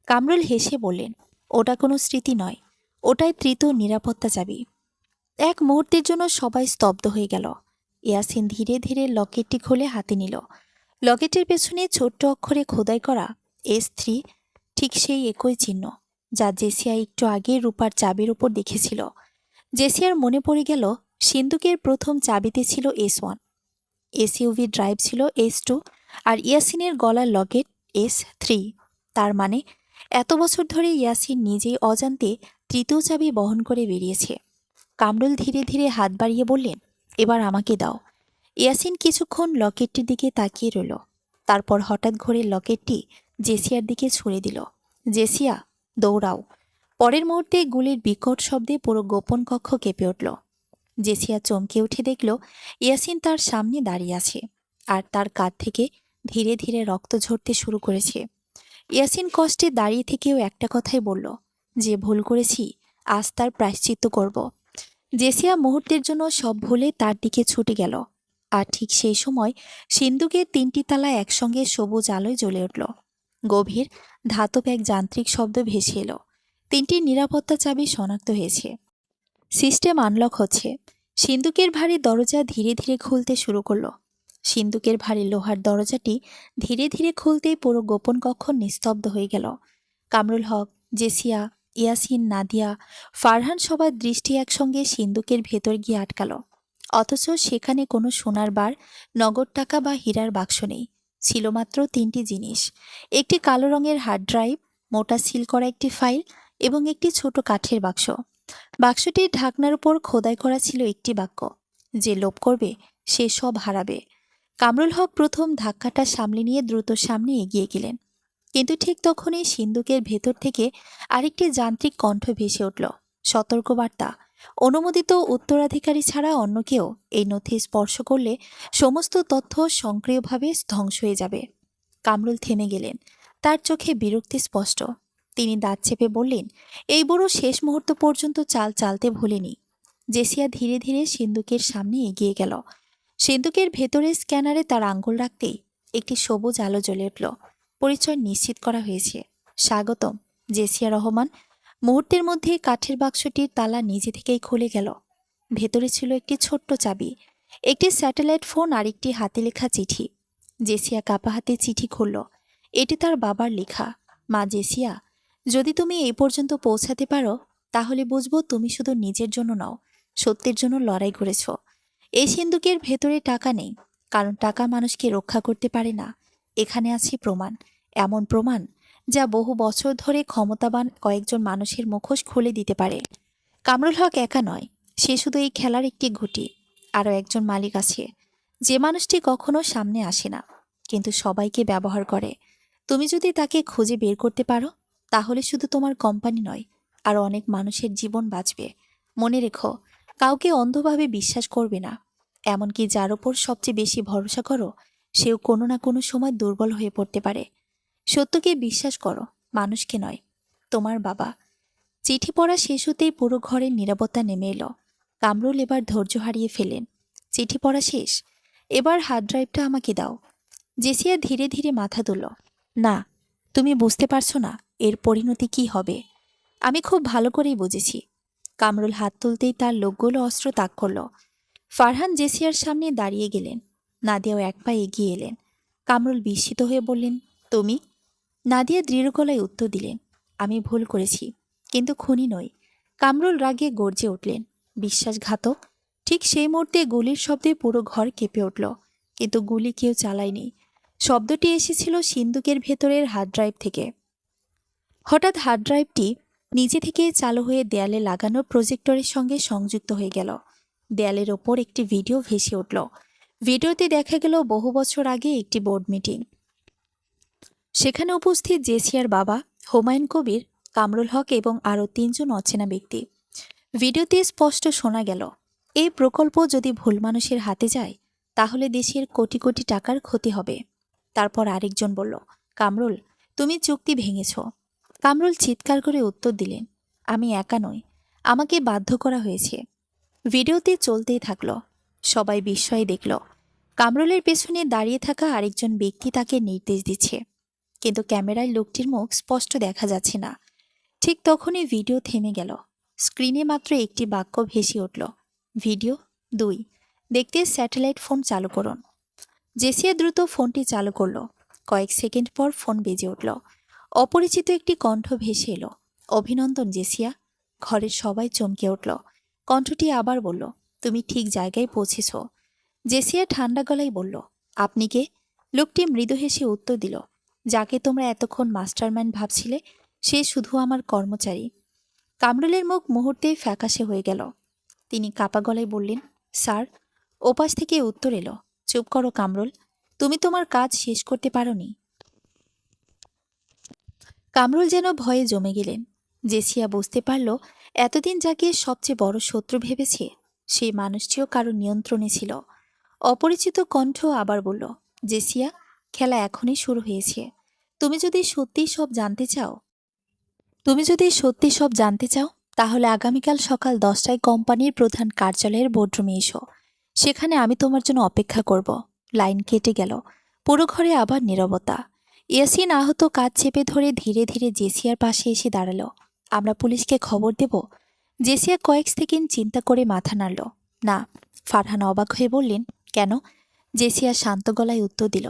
কামরুল হেসে বললেন, ওটা কোনো স্মৃতি নয়, ওটাই তৃতীয় নিরাপত্তা চাবি। এক মুহূর্তের জন্য সবাই স্তব্ধ হয়ে গেল। ইয়াসিন ধীরে ধীরে লকেটটি খুলে হাতে নিল। লকেটের পেছনে ছোট্ট অক্ষরে খোদাই করা S3, ঠিক সেই একই চিহ্ন যা জেসিয়া একটু আগে রূপার চাবির উপর দেখেছিল। জেসিয়ার মনে পড়ে গেল সিন্দুকের প্রথম চাবিতে ছিল S1, এসইউভি ড্রাইভ ছিল S2, আর ইয়াসিনের গলার লকেট S3। তার মানে এত বছর ধরে ইয়াসিন নিজেই অজান্তে তৃতীয় চাবি বহন করে বেরিয়েছে। কামরুল ধীরে ধীরে হাত বাড়িয়ে বললেন, এবার আমাকে দাও। ইয়াসিন কিছুক্ষণ লকেটটির দিকে তাকিয়ে রইল। তারপর হঠাৎ ঘুরে লকেটটি জেসিয়ার দিকে ছুঁড়ে দিল। জেসিয়া, দৌড়াও। পরের মুহূর্তে গুলির বিকট শব্দে পুরো গোপন কক্ষ কেঁপে উঠল। জেসিয়া চমকে উঠে দেখল ইয়াসিন তার সামনে দাঁড়িয়ে আছে, আর তার কাঁধ থেকে ধীরে ধীরে রক্ত ঝরতে শুরু করেছে। ইয়াসিন কষ্টে দাঁড়িয়ে থেকেও একটা কথাই বলল, যে ভুল করেছি আজ তার প্রায়শ্চিত্ত করব। জেসিয়া মুহূর্তের জন্য সব ভুলে তার দিকে ছুটে গেল। আর ঠিক সেই সময় সিন্দুকের 3টি তালা একসঙ্গে সবুজ আলোয় জ্বলে উঠল। গভীর ধাতব এক যান্ত্রিক শব্দ ভেসে এলো। 3টি নিরাপত্তা চাবি শনাক্ত হয়েছে। সিস্টেম আনলক হচ্ছে। সিন্দুকের ভারী দরজা ধীরে ধীরে খুলতে শুরু করলো। সিন্দুকের ভারী লোহার দরজাটি ধীরে ধীরে খুলতেই পুরো গোপন কক্ষ নিস্তব্ধ হয়ে গেল। কামরুল হক, জেসিয়া, ইয়াসিন, নাদিয়া, ফারহান সবার দৃষ্টি একসঙ্গে সিন্দুকের ভেতর গিয়ে আটকালো। অথচ সেখানে কোনো সোনার বার, নগদ টাকা বা হীরার বাক্স নেই। ছিল মাত্র 3টি জিনিস। একটি কালো রঙের হার্ড ড্রাইভ, মোটা সিল করা একটি ফাইল এবং একটি ছোট কাঠের বাক্স। বাক্সটির ঢাকনার উপর খোদাই করা ছিল একটি বাক্য, যে লোভ করবে সে সব হারাবে। কামরুল হক প্রথম ধাক্কাটা সামলে নিয়ে দ্রুত সামনে এগিয়ে গেলেন। কিন্তু ঠিক তখনই সিন্দুকের ভেতর থেকে আরেকটি যান্ত্রিক কণ্ঠ ভেসে উঠল। সতর্কবার্তা, অনুমোদিত উত্তরাধিকারী ছাড়া অন্য কেউ এই নথি স্পর্শ করলে সমস্ত তথ্য সক্রিয়ভাবে ধ্বংস হয়ে যাবে। কামরুল থেমে গেলেন। তার চোখে বিরক্তি স্পষ্ট। তিনি দাঁত চেপে বললেন, এই বুড়ো শেষ মুহূর্ত পর্যন্ত চাল চালতে ভুলেনি। জেসিয়া ধীরে ধীরে সিন্দুকের সামনে এগিয়ে গেল। সিন্দুকের ভেতরে স্ক্যানারে তার আঙ্গুল রাখতেই একটি সবুজ আলো জ্বলে উঠল। পরিচয় নিশ্চিত করা হয়েছে। স্বাগতম, জেসিয়া রহমান। মুহূর্তের মধ্যে কাঠের বাক্সটির তালা নিজে থেকেই খুলে গেল। ভেতরে ছিল একটি ছোট্ট চাবি, একটি স্যাটেলাইট ফোন আর একটি হাতে লেখা চিঠি। জেসিয়া কাপা হাতে চিঠি খুলল। এটি তার বাবার লেখা। মা জেসিয়া, যদি তুমি এই পর্যন্ত পৌঁছাতে পারো তাহলে বুঝবো তুমি শুধু নিজের জন্য নও, সত্যের জন্য লড়াই করেছ। এই সিন্দুকের ভেতরে টাকা নেই, কারণ টাকা মানুষকে রক্ষা করতে পারে না। এখানে আছে প্রমাণ, এমন প্রমাণ যা বহু বছর ধরে ক্ষমতাবান কয়েকজন মানুষের মুখোশ খুলে দিতে পারে। কামরুল হক একা নয়, সে শুধু এই খেলার একটি গুটি। আরও একজন মালিক আছে, যে মানুষটি কখনো সামনে আসে না, কিন্তু সবাইকে ব্যবহার করে। তুমি যদি তাকে খুঁজে বের করতে পারো তাহলে শুধু তোমার কোম্পানি নয়, আর অনেক মানুষের জীবন বাঁচবে। মনে রেখো, কাউকে অন্ধভাবে বিশ্বাস করবে না। এমনকি যার ওপর সবচেয়ে বেশি ভরসা করো সেও কোনো না কোনো সময় দুর্বল হয়ে পড়তে পারে। সত্যকে বিশ্বাস করো, মানুষকে নয়। তোমার বাবা। চিঠি পড়া শেষ হতেই পুরো ঘরের নীরবতা নেমে এলো। কামরুল এবার ধৈর্য হারিয়ে ফেলেন। চিঠি পড়া শেষ, এবার হার্ড ড্রাইভটা আমাকে দাও। জেসিয়া ধীরে ধীরে মাথা তুলল। না, তুমি বুঝতে পারছো না এর পরিণতি কি হবে। আমি খুব ভালো করেই বুঝেছি। কামরুল হাত তুলতেই তার লোকগুলো অস্ত্র তাক করল। ফারহান জেসিয়ার সামনে দাঁড়িয়ে গেলেন। নাদিয়াও এক পা এগিয়ে এলেন। কামরুল বিস্মিত হয়ে বললেন, তুমি? নাদিয়া দৃঢ় গলায় উত্তর দিলেন, আমি ভুল করেছি, কিন্তু খুনি নই। কামরুল রাগে গর্জে উঠলেন, বিশ্বাসঘাতক। ঠিক সেই মুহূর্তে গুলির শব্দে পুরো ঘর কেঁপে উঠল, কিন্তু গুলি কেউ চালায়নি। শব্দটি এসেছিল সিন্দুকের ভেতরের হার্ড ড্রাইভ থেকে। হঠাৎ হার্ড ড্রাইভটি নিজে থেকে চালু হয়ে দেয়ালে লাগানো প্রজেক্টরের সঙ্গে সংযুক্ত হয়ে গেল। দেয়ালের ওপর একটি ভিডিও ভেসে উঠল। ভিডিওতে দেখা গেল বহু বছর আগে একটি বোর্ড মিটিং। সেখানে উপস্থিত জেসিয়ার বাবা, হুমায়ুন কবির, কামরুল হক এবং আরও ৩ জন অচেনা ব্যক্তি। ভিডিওতে স্পষ্ট শোনা গেল, এই প্রকল্প যদি ভুল মানুষের হাতে যায় তাহলে দেশের কোটি কোটি টাকার ক্ষতি হবে। তারপর আরেকজন বলল, কামরুল, তুমি চুক্তি ভেঙেছ। কামরুল চিৎকার করে উত্তর দিলেন, আমি একা নই, আমাকে বাধ্য করা হয়েছে। ভিডিওতে চলতেই থাকল। সবাই বিস্ময়ে দেখল কামরুলের পেছনে দাঁড়িয়ে থাকা আরেকজন ব্যক্তি তাকে নির্দেশ দিচ্ছে, কিন্তু ক্যামেরায় লোকটির মুখ স্পষ্ট দেখা যাচ্ছে না। ঠিক তখনই ভিডিও থেমে গেল। স্ক্রিনে মাত্র একটি বাক্য ভেসে উঠল, ভিডিও 2, দেখতে স্যাটেলাইট ফোন চালু করুন। জেসিয়া দ্রুত ফোনটি চালু করল। কয়েক সেকেন্ড পর ফোন বেজে উঠল। অপরিচিত একটি কণ্ঠ ভেসে এলো, অভিনন্দন জেসিয়া। ঘরের সবাই চমকে উঠল। কণ্ঠটি আবার বলল, তুমি ঠিক জায়গায় পৌঁছেছ। জেসিয়া ঠান্ডা গলায় বলল, আপনি কে? লোকটি মৃদু হেসে উত্তর দিল, যাকে তোমরা এতক্ষণ মাস্টারমাইন্ড ভাবছিলে সে শুধু আমার কর্মচারী। কামরুলের মুখ মুহূর্তেই ফ্যাকাশে হয়ে গেল। তিনি কাপা গলায় বললেন, স্যার। ওপাশ থেকে উত্তর এলো, চুপ করো কামরুল, তুমি তোমার কাজ শেষ করতে পারোনি। কামরুল যেন ভয়ে জমে গেলেন। জেসিয়া বুঝতে পারল এতদিন যাকে সবচেয়ে বড় শত্রু ভেবেছে সেই মানুষটিও কারো নিয়ন্ত্রণে ছিল। অপরিচিত কণ্ঠ আবার বলল, জেসিয়া, খেলা এখনই শুরু হয়েছে। তুমি যদি সত্যিই সব জানতে চাও তাহলে আগামীকাল সকাল 10টায় কোম্পানির প্রধান কার্যালয়ের বোর্ডরুমে এসো। সেখানে আমি তোমার জন্য অপেক্ষা করব। লাইন কেটে গেল। পুরো ঘরে আবার নীরবতা। ইয়াসিন আহত কাজ চেপে ধরে ধীরে ধীরে জেসিয়ার পাশে এসে দাঁড়ালো। আমরা পুলিশকে খবর দেব? জেসিয়া কয়েক সেকেন্ড চিন্তা করে মাথা নাড়ল। না। ফারহান অবাক হয়ে বললেন, কেন? জেসিয়া শান্ত গলায় উত্তর দিল,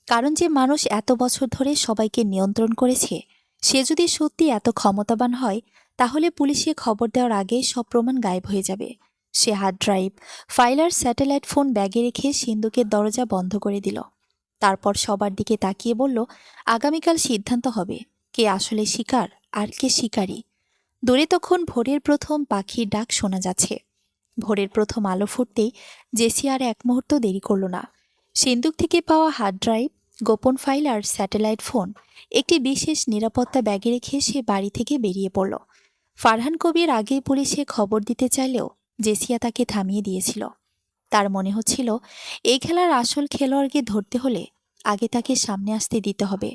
কারণ যে মানুষ এত বছর ধরে সবাইকে নিয়ন্ত্রণ করেছে সে যদি সত্যি এত ক্ষমতাবান হয় তাহলে পুলিশে খবর দেওয়ার আগে সব প্রমাণ গায়েব হয়ে যাবে। সে হার্ড ড্রাইভ, ফাইল আর স্যাটেলাইট ফোন ব্যাগে রেখে সিন্দুকের দরজা বন্ধ করে দিল। তারপর সবার দিকে তাকিয়ে বলল, আগামীকাল সিদ্ধান্ত হবে কে আসলে শিকার আর কে শিকারী। দূরে তখন ভোরের প্রথম পাখির ডাক শোনা যাচ্ছে। ভোরের প্রথম আলো ফুটতেই জেসি আর এক মুহূর্ত দেরি করল না। সিন্দুক থেকে পাওয়া হার্ড ড্রাইভ, গোপন ফাইল আর স্যাটেলাইট ফোন একটি বিশেষ নিরাপত্তা ব্যাগে রেখে সে বাড়ি থেকে বেরিয়ে পড়ল। ফারহান কবির আগেই পুলিশে খবর দিতে চাইলেও জেসিয়া তাকে থামিয়ে দিয়েছিল। তার মনে হচ্ছিল এই খেলার আসল খেলোয়াড়কে ধরতে হলে আগে তাকে সামনে আসতে দিতে হবে,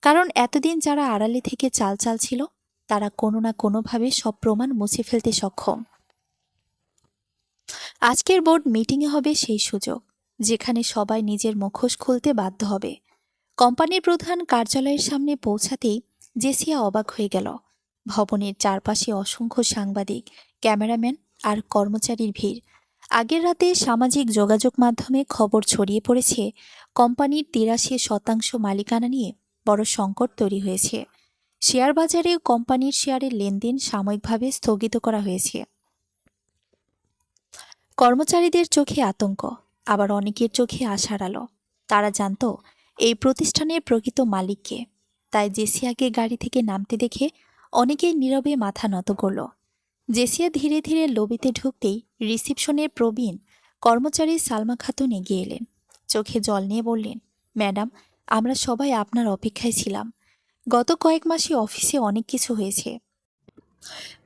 কারণ এতদিন যারা আড়ালে থেকে চাল ছিল তারা কোনো না কোনোভাবে সব প্রমাণ মুছে ফেলতে সক্ষম। আজকের বোর্ড মিটিংয়ে হবে সেই সুযোগ যেখানে সবাই নিজের মুখোশ খুলতে বাধ্য হবে। কোম্পানির প্রধান কার্যালয়ের সামনে পৌঁছাতেই জেসিয়া অবাক হয়ে গেল। ভবনের চারপাশে অসংখ্য সাংবাদিক, ক্যামেরাম্যান আর কর্মচারীর ভিড়। আগের রাতে সামাজিক যোগাযোগ মাধ্যমে খবর ছড়িয়ে পড়েছে কোম্পানির 83% মালিকানা নিয়ে বড় সংকট তৈরি হয়েছে। শেয়ার বাজারে কোম্পানির শেয়ারের লেনদেন সাময়িকভাবে স্থগিত করা হয়েছে। কর্মচারীদের চোখে আতঙ্ক, আবার অনেকের চোখে আশার আলো। তারা জানত এই প্রতিষ্ঠানের প্রকৃত মালিককে। তাই জেসিয়াকে গাড়ি থেকে নামতে দেখে অনেকেই নীরবে মাথা নত করল। জেসিয়া ধীরে ধীরে লবিতে ঢুকতেই রিসিপশনের প্রবীণ কর্মচারী সালমা খাতুন এগিয়ে এলেন। চোখে জল নিয়ে বললেন, ম্যাডাম, আমরা সবাই আপনার অপেক্ষায় ছিলাম। গত কয়েক মাসে অফিসে অনেক কিছু হয়েছে,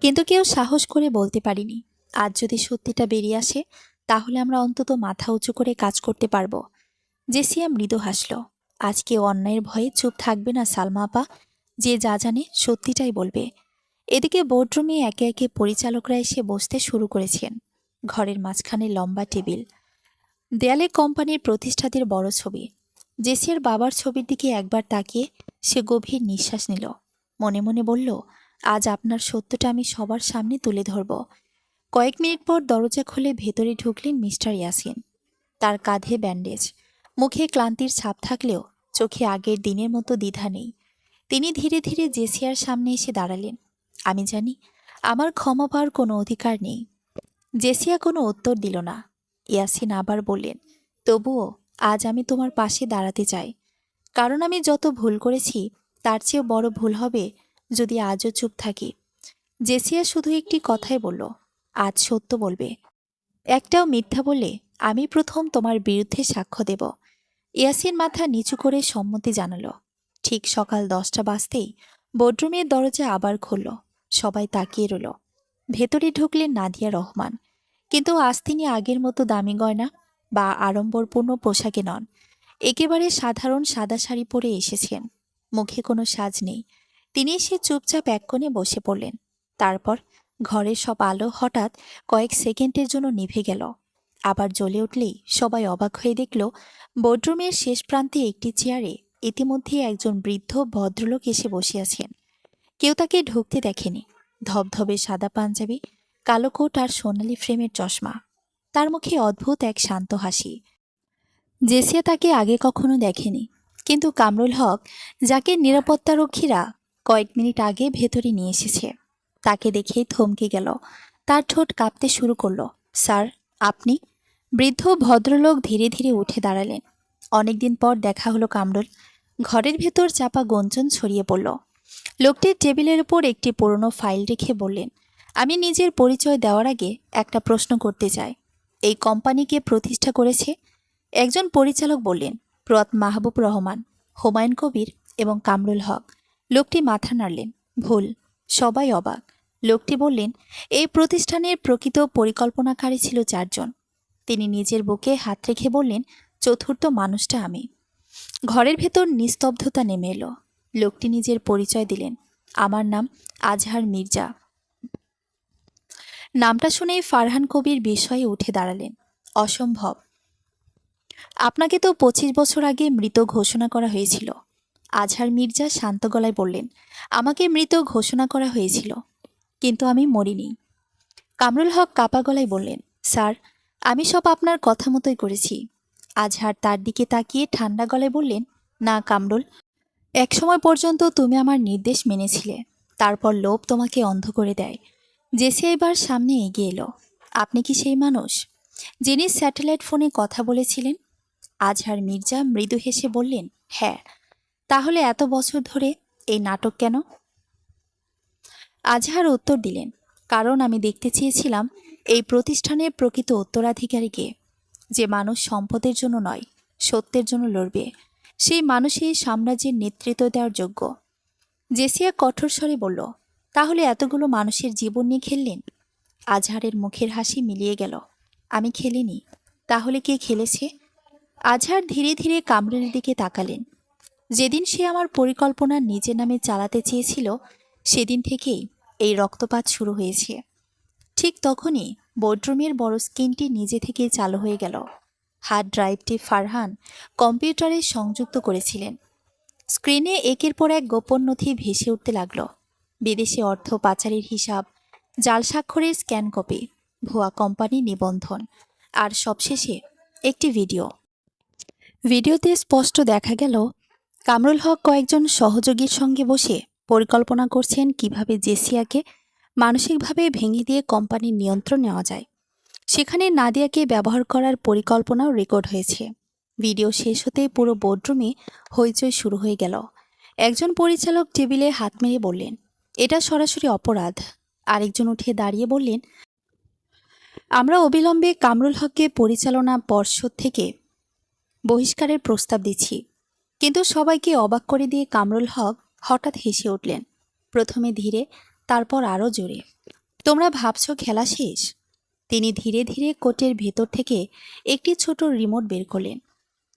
কিন্তু কেউ সাহস করে বলতে পারিনি। আজ যদি সত্যিটা বেরিয়ে আসে তাহলে আমরা অন্তত মাথা উঁচু করে কাজ করতে পারবো। জেসিয়া মৃদু হাসল। আজ কেউ অন্যায়ের ভয়ে চুপ থাকবে না সালমা আপা, যে যা জানে সত্যিটাই বলবে। এদিকে বোর্ডরুমে একে একে পরিচালকরা এসে বসতে শুরু করেছেন। ঘরের মাঝখানে লম্বা টেবিল, দেয়ালে কোম্পানির প্রতিষ্ঠাতার বড় ছবি। জেসিয়ার বাবার ছবির দিকে একবার তাকিয়ে সে গভীর নিঃশ্বাস নিল। মনে মনে বলল, আজ আপনার সত্যটা আমি সবার সামনে তুলে ধরব। কয়েক মিনিট পর দরজা খুলে ভেতরে ঢুকলেন মিস্টার ইয়াসিন। তার কাঁধে ব্যান্ডেজ, মুখে ক্লান্তির ছাপ থাকলেও চোখে আগের দিনের মতো দ্বিধা নেই। তিনি ধীরে ধীরে জেসিয়ার সামনে এসে দাঁড়ালেন। আমি জানি আমার ক্ষমা পাওয়ার কোনো অধিকার নেই, জেসিয়া কোনো উত্তর দিল না। ইয়াসিন আবার বললেন, তবুও আজ আমি তোমার পাশে দাঁড়াতে চাই, কারণ আমি যত ভুল করেছি তার চেয়েও বড় ভুল হবে যদি আজও চুপ থাকি। জেসিয়া শুধু একটি কথাই বলল, আজ সত্য বলবে, একটাও মিথ্যা বললে আমি প্রথম তোমার বিরুদ্ধে সাক্ষ্য দেব। ইয়াসিন মাথা নিচু করে সম্মতি জানালো। ঠিক সকাল 10টা বাজতেই বেডরুমের দরজা আবার খুলল। সবাই তাকিয়ে রইল। ভেতরে ঢুকলেন নাদিয়া রহমান। কিন্তু আজ তিনি আগের মতো দামি গয়না বা আড়ম্বরপূর্ণ পোশাকে নন। একেবারে সাধারণ সাদা শাড়ি পরে এসেছেন। মুখে কোনো সাজ নেই। তিনি এসে চুপচাপ এক কোণে বসে পড়লেন। তারপর ঘরের সব আলো হঠাৎ কয়েক সেকেন্ডের জন্য নিভে গেল। আবার জ্বলে উঠলেই সবাই অবাক হয়ে দেখল, বেডরুমের শেষ প্রান্তে একটি চেয়ারে ইতিমধ্যে একজন বৃদ্ধ ভদ্রলোক এসে বসে আছেন। কেউ তাকে ঢুকতে দেখেনি। ধবধবে সাদা পাঞ্জাবি, কালো কোট আর সোনালি ফ্রেমের চশমা। তার মুখে অদ্ভুত এক শান্ত হাসি। জেসিয়া তাকে আগে কখনো দেখেনি, কিন্তু কামরুল হক, যাকে নিরাপত্তারক্ষীরা কয়েক মিনিট আগে ভেতরে নিয়ে এসেছে, তাকে দেখেই থমকে গেল। তার ঠোঁট কাঁপতে শুরু করলো। স্যার, আপনি? বৃদ্ধ ভদ্রলোক ধীরে ধীরে উঠে দাঁড়ালেন। অনেকদিন পর দেখা হলো কামরুল। ঘরের ভেতর চাপা গঞ্জন ছড়িয়ে পড়ল। লোকটির টেবিলের উপর একটি পুরনো ফাইল রেখে বললেন, আমি নিজের পরিচয় দেওয়ার আগে একটা প্রশ্ন করতে চাই। এই কোম্পানিকে প্রতিষ্ঠা করেছে? একজন পরিচালক বললেন, প্রয়াত মাহবুব রহমান, হুমায়ুন কবির এবং কামরুল হক। লোকটি মাথা নাড়লেন। ভুল। সবাই অবাক। লোকটি বললেন, এই প্রতিষ্ঠানের প্রকৃত পরিকল্পনাকারী ছিল 4 জন। তিনি নিজের বুকে হাত রেখে বললেন, চতুর্থ মানুষটা আমি। ঘরের ভেতর নিস্তব্ধতা নেমে এলো। লোকটি নিজের পরিচয় দিলেন, আমার নাম আজহার মির্জা। নামটা শুনেই ফারহান কবির বিস্ময়ে উঠে দাঁড়ালেন। অসম্ভব! আপনাকে তো 25 বছর আগে মৃত ঘোষণা করা হয়েছিল। আজহার মির্জা শান্ত গলায় বললেন, আমাকে মৃত ঘোষণা করা হয়েছিল, কিন্তু আমি মরিনি। কামরুল হক কাপা গলায় বললেন, স্যার, আমি সব আপনার কথা মতোই করেছি। আজহার তার দিকে তাকিয়ে ঠান্ডা গলায় বললেন, না কামরুল, এক সময় পর্যন্ত তুমি আমার নির্দেশ মেনেছিলে, তারপর লোভ তোমাকে অন্ধ করে দেয়। জেসি এবার সামনে এগিয়ে এলো। আপনি কি সেই মানুষ যিনি স্যাটেলাইট ফোনে কথা বলেছিলেন? আজহার মির্জা মৃদু হেসে বললেন, হ্যাঁ। তাহলে এত বছর ধরে এই নাটক কেন? আজহার উত্তর দিলেন, কারণ আমি দেখতে চেয়েছিলাম এই প্রতিষ্ঠানের প্রকৃত উত্তরাধিকারীকে, যে মানুষ সম্পদের জন্য নয়, সত্যের জন্য লড়বে। সেই মানুষই সাম্রাজ্যের নেতৃত্ব দেওয়ার যোগ্য। জেসিয়া কঠোর স্বরে বলল, তাহলে এতগুলো মানুষের জীবন নিয়ে খেললেন? আজহারের মুখের হাসি মিলিয়ে গেল। আমি খেলিনি। তাহলে কে খেলেছে? আজহার ধীরে ধীরে কামরুলের দিকে তাকালেন। যেদিন সে আমার পরিকল্পনা নিজের নামে চালাতে চেয়েছিল, সেদিন থেকেই এই রক্তপাত শুরু হয়েছে। ঠিক তখনই বেডরুমের বড় স্ক্রিনটি নিজে থেকেই চালু হয়ে গেল। হার্ড ড্রাইভটি ফারহান কম্পিউটারে সংযুক্ত করেছিলেন। স্ক্রিনে একের পর এক গোপন নথি ভেসে উঠতে লাগল। বিদেশি অর্থ পাচারের হিসাব, জাল স্বাক্ষরের স্ক্যান কপি, ভুয়া কোম্পানি নিবন্ধন, আর সবশেষে একটি ভিডিও। ভিডিওতে স্পষ্ট দেখা গেল কামরুল হক কয়েকজন সহযোগীর সঙ্গে বসে পরিকল্পনা করছেন কিভাবে জেসিয়াকে মানসিকভাবে ভেঙে দিয়ে কোম্পানির নিয়ন্ত্রণ নেওয়া যায়। সেখানে নাদিয়াকে ব্যবহার করার পরিকল্পনাও রেকর্ড হয়েছে। ভিডিও শেষ হতেই পুরো বেডরুমে হইচই শুরু হয়ে গেল। একজন পরিচালক টেবিলে হাত মেরে বললেন, এটা সরাসরি অপরাধ। আরেকজন উঠে দাঁড়িয়ে বললেন, আমরা অবিলম্বে কামরুল হককে পরিচালনা পর্ষদ থেকে বহিষ্কারের প্রস্তাব দিচ্ছি। কিন্তু সবাইকে অবাক করে দিয়ে কামরুল হক হঠাৎ হেসে উঠলেন, প্রথমে ধীরে, তারপর আরও জোরে। তোমরা ভাবছো খেলা শেষ? তিনি ধীরে ধীরে কোটের ভেতর থেকে একটি ছোট রিমোট বের করলেন।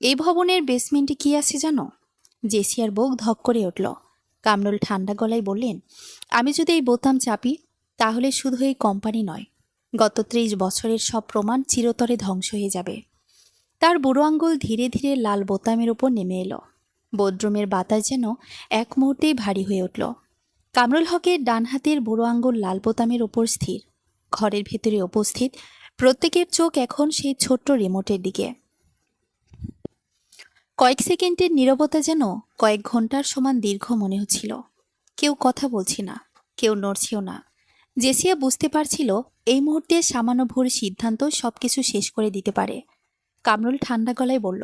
এই ভবনের বেসমেন্টে কি আছে জানো? জেসিয়ার বুক ধক করে উঠল। কামরুল ঠান্ডা গলায় বললেন, আমি যদি এই বোতাম চাপি, তাহলে শুধু এই কোম্পানি নয়, গত 30 বছরের সব প্রমাণ চিরতরে ধ্বংস হয়ে যাবে। তার বুড়ো আঙ্গুল ধীরে ধীরে লাল বোতামের উপর নেমে এলো। বেডরুমের বাতাস যেন এক মুহূর্তেই ভারী হয়ে উঠল। কামরুল হকের ডান হাতের বুড়ো আঙ্গুল লাল বোতামের ওপর স্থির। ঘরের ভেতরে উপস্থিত প্রত্যেকের চোখ এখন সেই ছোট্ট রিমোটের দিকে। কয়েক সেকেন্ডের নীরবতা যেন কয়েক ঘন্টার সমান দীর্ঘ মনে হচ্ছিল। কেউ কথা বলছে না, কেউ নড়ছেও না। জেসিয়া বুঝতে পারছিল এই মুহূর্তে সামান্য ভুল সিদ্ধান্ত সবকিছু শেষ করে দিতে পারে। কামরুল ঠান্ডা গলায় বলল,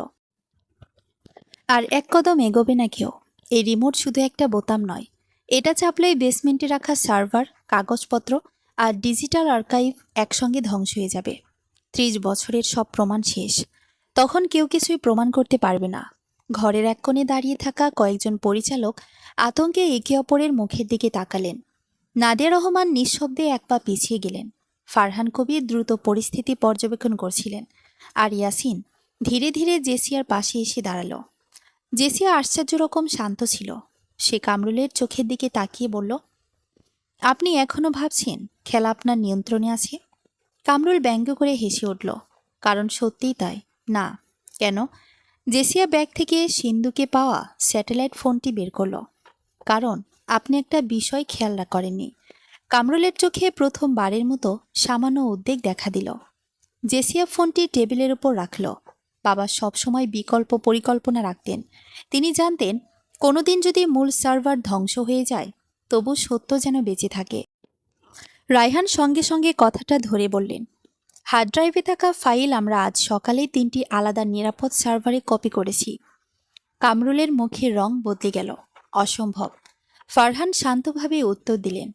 আর এক কদম এগোবে না কেউ। এই রিমোট শুধু একটা বোতাম নয়, এটা চাপলেই বেসমেন্টে রাখা সার্ভার, কাগজপত্র আর ডিজিটাল আর্কাইভ একসঙ্গে ধ্বংস হয়ে যাবে। 30 বছরের সব প্রমাণ শেষ। তখন কেউ কিছুই প্রমাণ করতে পারবে না। ঘরের এক কোণে দাঁড়িয়ে থাকা কয়েকজন পরিচালক আতঙ্কে একে অপরের মুখের দিকে তাকালেন। নাদিয়া রহমান নিঃশব্দে এক পা পিছিয়ে গেলেন। ফারহান কবির দ্রুত পরিস্থিতি পর্যবেক্ষণ করছিলেন, আর ইয়াসিন ধীরে ধীরে জেসিয়ার পাশে এসে দাঁড়ালো। জেসিয়া আশ্চর্য রকম শান্ত ছিল। সে কামরুলের চোখের দিকে তাকিয়ে বলল, আপনি এখনো ভাবছেন খেলা আপনার নিয়ন্ত্রণে আছে? কামরুল ব্যঙ্গ করে হেসে উঠল, কারণ সত্যিই তাই। না। কেন? জেসিয়া ব্যাগ থেকে সিন্ধুকে পাওয়া স্যাটেলাইট ফোনটি বের করল। কারণ আপনি একটা বিষয় খেয়াল করেননি। কামরুলের চোখে প্রথমবারের মতো সামান্য উদ্বেগ দেখা দিল। জেসিয়া ফোনটি টেবিলের উপর রাখল। বাবা সবসময় বিকল্প পরিকল্পনা রাখতেন। তিনি জানতেন কোনোদিন যদি মূল সার্ভার ধ্বংস হয়ে যায়, তবু সত্য যেন বেঁচে থাকে। রায়হান সঙ্গে সঙ্গে কথাটা ধরে বললেন, হার্ড ড্রাইভে থাকা ফাইল আমরা আজ সকালেই 3টি আলাদা নিরাপদ সার্ভারে কপি করেছি। কামরুলের মুখের রং বদলে গেল। অসম্ভব। ফারহান শান্তভাবে উত্তর দিলেন,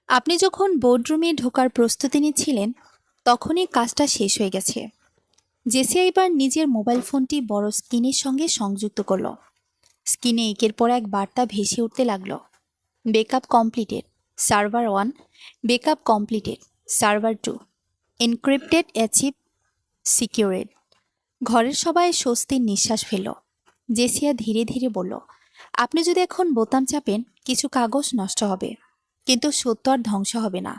আপনি যখন বোর্ডরুমে ঢোকার প্রস্তুতি নিচ্ছিলেন, তখনই কাজটা শেষ হয়ে গেছে। জেসিয়া এবার নিজের মোবাইল ফোনটি বড় স্ক্রিনের সঙ্গে সংযুক্ত করল। স্ক্রিনে একের পর এক বার্তা ভেসে উঠতে লাগলো। Backup completed, server 1। Backup completed, server 2। Encrypted, achieve, secured. ঘরের সবাই স্বস্তির নিঃশ্বাস ফেলল। জেসিয়া ধীরে ধীরে বলল, আপনি যদি এখন বোতাম চাপেন, কিছু কাগজ নষ্ট হবে, কিন্তু সত্য আর ধ্বংস হবে না।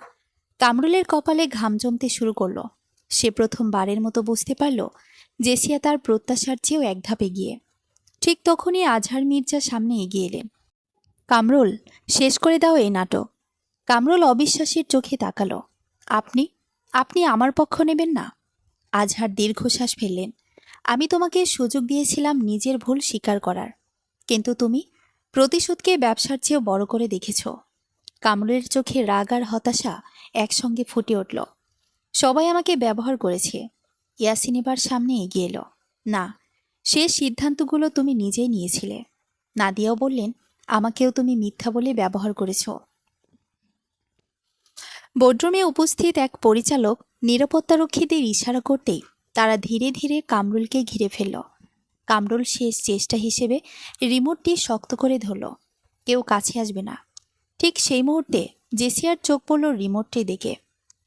কামরুলের কপালে ঘাম জমতে শুরু করলো। সে প্রথমবারের মতো বুঝতে পারল জেসিয়া তার প্রত্যাশার চেয়েও এক ধাপ এগিয়ে। ঠিক তখনই আজহার মির্জা সামনে এগিয়ে এলেন। কামরুল, শেষ করে দাও এই নাটক। কামরুল অবিশ্বাসের চোখে তাকালো। আপনি আপনি আমার পক্ষ নেবেন না? আজহার দীর্ঘশ্বাস ফেললেন। আমি তোমাকে সুযোগ দিয়েছিলাম নিজের ভুল স্বীকার করার, কিন্তু তুমি প্রতিশোধকে ব্যবসার চেয়েও বড় করে দেখেছ। কামরুলের চোখে রাগ আর হতাশা একসঙ্গে ফুটে উঠল। সবাই আমাকে ব্যবহার করেছে। ইয়াসিন এবার সামনে এগিয়ে এলো। না, সে সিদ্ধান্তগুলো তুমি নিজেই নিয়েছিলে। নাদিয়াও বললেন, আমাকেও তুমি মিথ্যা বলে ব্যবহার করেছ। বোর্ডরুমে উপস্থিত এক পরিচালক নিরাপত্তারক্ষীদের ইশারা করতেই তারা ধীরে ধীরে কামরুলকে ঘিরে ফেলল। কামরুল শেষ চেষ্টা হিসেবে রিমোটটি শক্ত করে ধরল। কেউ কাছে আসবে না। ঠিক সেই মুহূর্তে জেসিয়ার চোখ পড়ল রিমোটটি দেখে।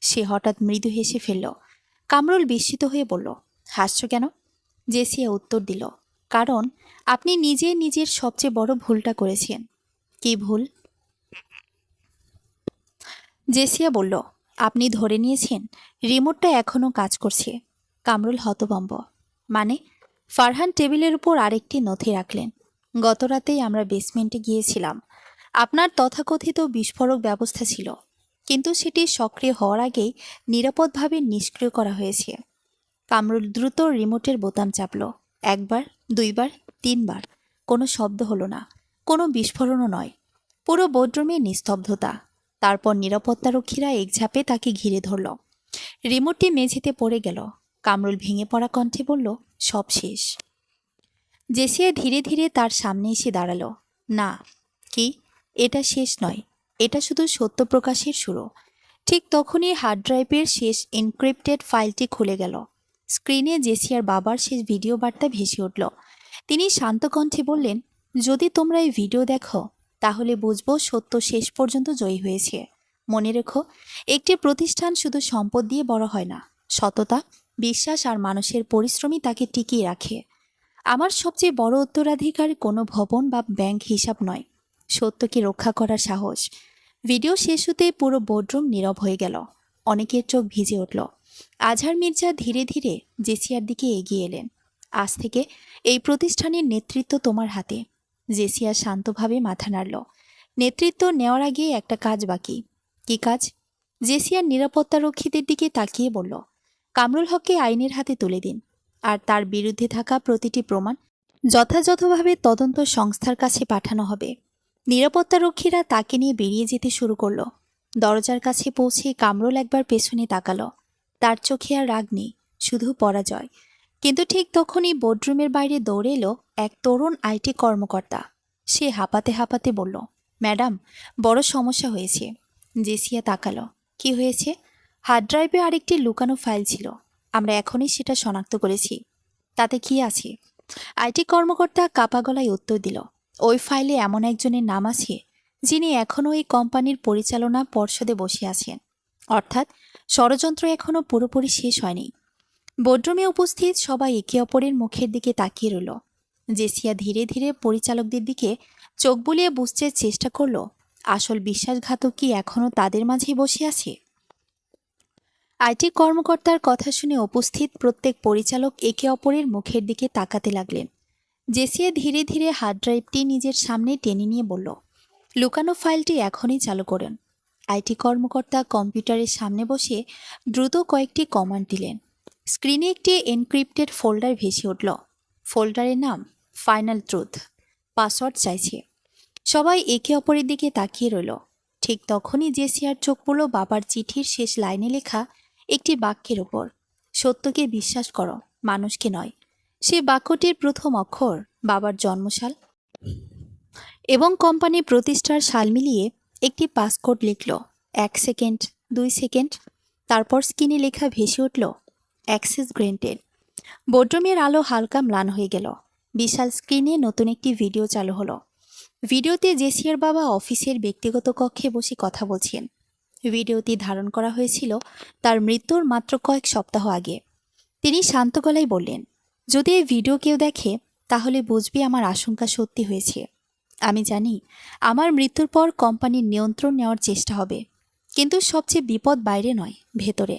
সে হঠাৎ মৃদু হেসে ফেলল। কামরুল বিস্মিত হয়ে বলল, হাসছো কেন? জেসিয়া উত্তর দিল, কারণ আপনি নিজে নিজের সবচেয়ে বড় ভুলটা করেছেন। কি ভুল? জেসিয়া বলল, আপনি ধরে নিয়েছেন রিমোটটা এখনও কাজ করছে। কামরুল হতভম্ব। মানে? ফারহান টেবিলের উপর আরেকটি নথি রাখলেন। গত রাতেই আমরা বেসমেন্টে গিয়েছিলাম। আপনার তথাকথিত বিস্ফোরক ব্যবস্থা ছিল, কিন্তু সেটি সক্রিয় হওয়ার আগেই নিরাপদভাবে নিষ্ক্রিয় করা হয়েছে। কামরুল দ্রুত রিমোটের বোতাম চাপল। একবার, দুইবার, তিনবার। কোনো শব্দ হলো না, কোনো বিস্ফোরণও নয়। পুরো বোর্ডরুমে নিস্তব্ধতা। তারপর নিরাপত্তারক্ষীরা একঝাপে তাকে ঘিরে ধরল। রিমোটটি মেঝেতে পড়ে গেল। কামরুল ভেঙে পড়া কণ্ঠে বলল, সব শেষ। জেসিয়া ধীরে ধীরে তার সামনে এসে দাঁড়ালো। না। কি? এটা শেষ নয়, এটা শুধু সত্য প্রকাশের শুরু। ঠিক তখনই হার্ড ড্রাইভের শেষ এনক্রিপ্টেড ফাইলটি খুলে গেল। স্ক্রিনে জেসিয়ার বাবার শেষ ভিডিও বার্তা ভেসে উঠল। তিনি শান্ত কণ্ঠে বললেন, যদি তোমরা এই ভিডিও দেখো, তাহলে বুঝবো সত্য শেষ পর্যন্ত জয়ী হয়েছে। মনে রেখো, একটি প্রতিষ্ঠান শুধু সম্পদ দিয়ে বড় হয় না, সততা, বিশ্বাস আর মানুষের পরিশ্রমই তাকে টিকিয়ে রাখে। আমার সবচেয়ে বড় উত্তরাধিকার কোনো ভবন বা ব্যাংক হিসাব নয়, সত্যকে রক্ষা করার সাহস। ভিডিও শেষ হতে পুরো বোর্ডরুম নীরব হয়ে গেল। অনেকের চোখ ভিজে উঠল। আজহার মির্জা ধীরে ধীরে জেসিয়ার দিকে এগিয়ে এলেন। আজ থেকে এই প্রতিষ্ঠানের নেতৃত্ব তোমার হাতে। জেসিয়া শান্তভাবে মাথা নাড়ল। নেতৃত্ব নেওয়ার আগে একটা কাজ বাকি। কি কাজ? জেসিয়ার নিরাপত্তারক্ষীদের দিকে তাকিয়ে বলল, কামরুল হককে আইনের হাতে তুলে দিন, আর তার বিরুদ্ধে থাকা প্রতিটি প্রমাণ যথাযথভাবে তদন্ত সংস্থার কাছে পাঠানো হবে। নিরাপত্তারক্ষীরা তাকে নিয়ে বেরিয়ে যেতে শুরু করলো। দরজার কাছে পৌঁছে কামরুল একবার পেছনে তাকালো। তার চোখে আর রাগ নেই, শুধু পরাজয়। কিন্তু ঠিক তখনই বোর্ডরুমের বাইরে দৌড়ে এলো এক তরুণ আইটি কর্মকর্তা। সে হাঁপাতে হাঁপাতে বলল, ম্যাডাম, বড় সমস্যা হয়েছে। জেসিয়া তাকালো। কি হয়েছে? হার্ড ড্রাইভে আরেকটি লুকানো ফাইল ছিল, আমরা এখনই সেটা শনাক্ত করেছি। তাতে কি আছে? আইটি কর্মকর্তা কাপা গলায় উত্তর দিল, ওই ফাইলে এমন একজনের নাম আছে যিনি এখনও এই কোম্পানির পরিচালনা পর্ষদে বসে আছেন। অর্থাৎ ষড়যন্ত্র এখনও পুরোপুরি শেষ হয়নি। বোর্ডরুমে উপস্থিত সবাই একে অপরের মুখের দিকে তাকিয়ে রইল। জেসিয়া ধীরে ধীরে পরিচালকদের দিকে চোখ বুলিয়ে বুঝতে চেষ্টা করল, আসল বিশ্বাসঘাতক কি এখনও তাদের মাঝেই বসে আছে? আইটি কর্মকর্তার কথা শুনে উপস্থিত প্রত্যেক পরিচালক একে অপরের মুখের দিকে তাকাতে লাগলেন। জেসিয়া ধীরে ধীরে হার্ড ড্রাইভটি নিজের সামনে টেনে নিয়ে বলল, লুকানো ফাইলটি এখনই চালু করুন। আইটি কর্মকর্তা কম্পিউটারের সামনে বসে দ্রুত কয়েকটি কমান্ড দিলেন। স্ক্রিনে একটি এনক্রিপ্টেড ফোল্ডার ভেসে উঠল। ফোল্ডারের নাম ফাইনাল ট্রুথ। পাসওয়ার্ড চাইছে। সবাই একে অপরের দিকে তাকিয়ে রইল। ঠিক তখনই জেসিয়ার চোখ পড়ল বাবার চিঠির শেষ লাইনে লেখা একটি বাক্যের ওপর, সত্যকে বিশ্বাস করো, মানুষকে নয়। সে বাক্যটির প্রথম অক্ষর বাবার জন্মসাল এবং কোম্পানির প্রতিষ্ঠার সাল মিলিয়ে একটি পাসকোড লিখল। 1 সেকেন্ড, 2 সেকেন্ড, তারপর স্ক্রিনে লেখা ভেসে উঠল, অ্যাক্সেস গ্রেন্টেড। বোর্ডরুমের আলো হালকা ম্লান হয়ে গেল। বিশাল স্ক্রিনে নতুন একটি ভিডিও চালু হলো। ভিডিওতে জেসিয়ার বাবা অফিসের ব্যক্তিগত কক্ষে বসে কথা বলছেন। ভিডিওটি ধারণ করা হয়েছিল তার মৃত্যুর মাত্র কয়েক সপ্তাহ আগে। তিনি শান্ত গলায় বললেন, যদি এই ভিডিও কেউ দেখে তাহলে বুঝবে আমার আশঙ্কা সত্যি হয়েছে। আমি জানি আমার মৃত্যুর পর কোম্পানির নিয়ন্ত্রণ নেওয়ার চেষ্টা হবে, কিন্তু সবচেয়ে বিপদ বাইরে নয়, ভেতরে।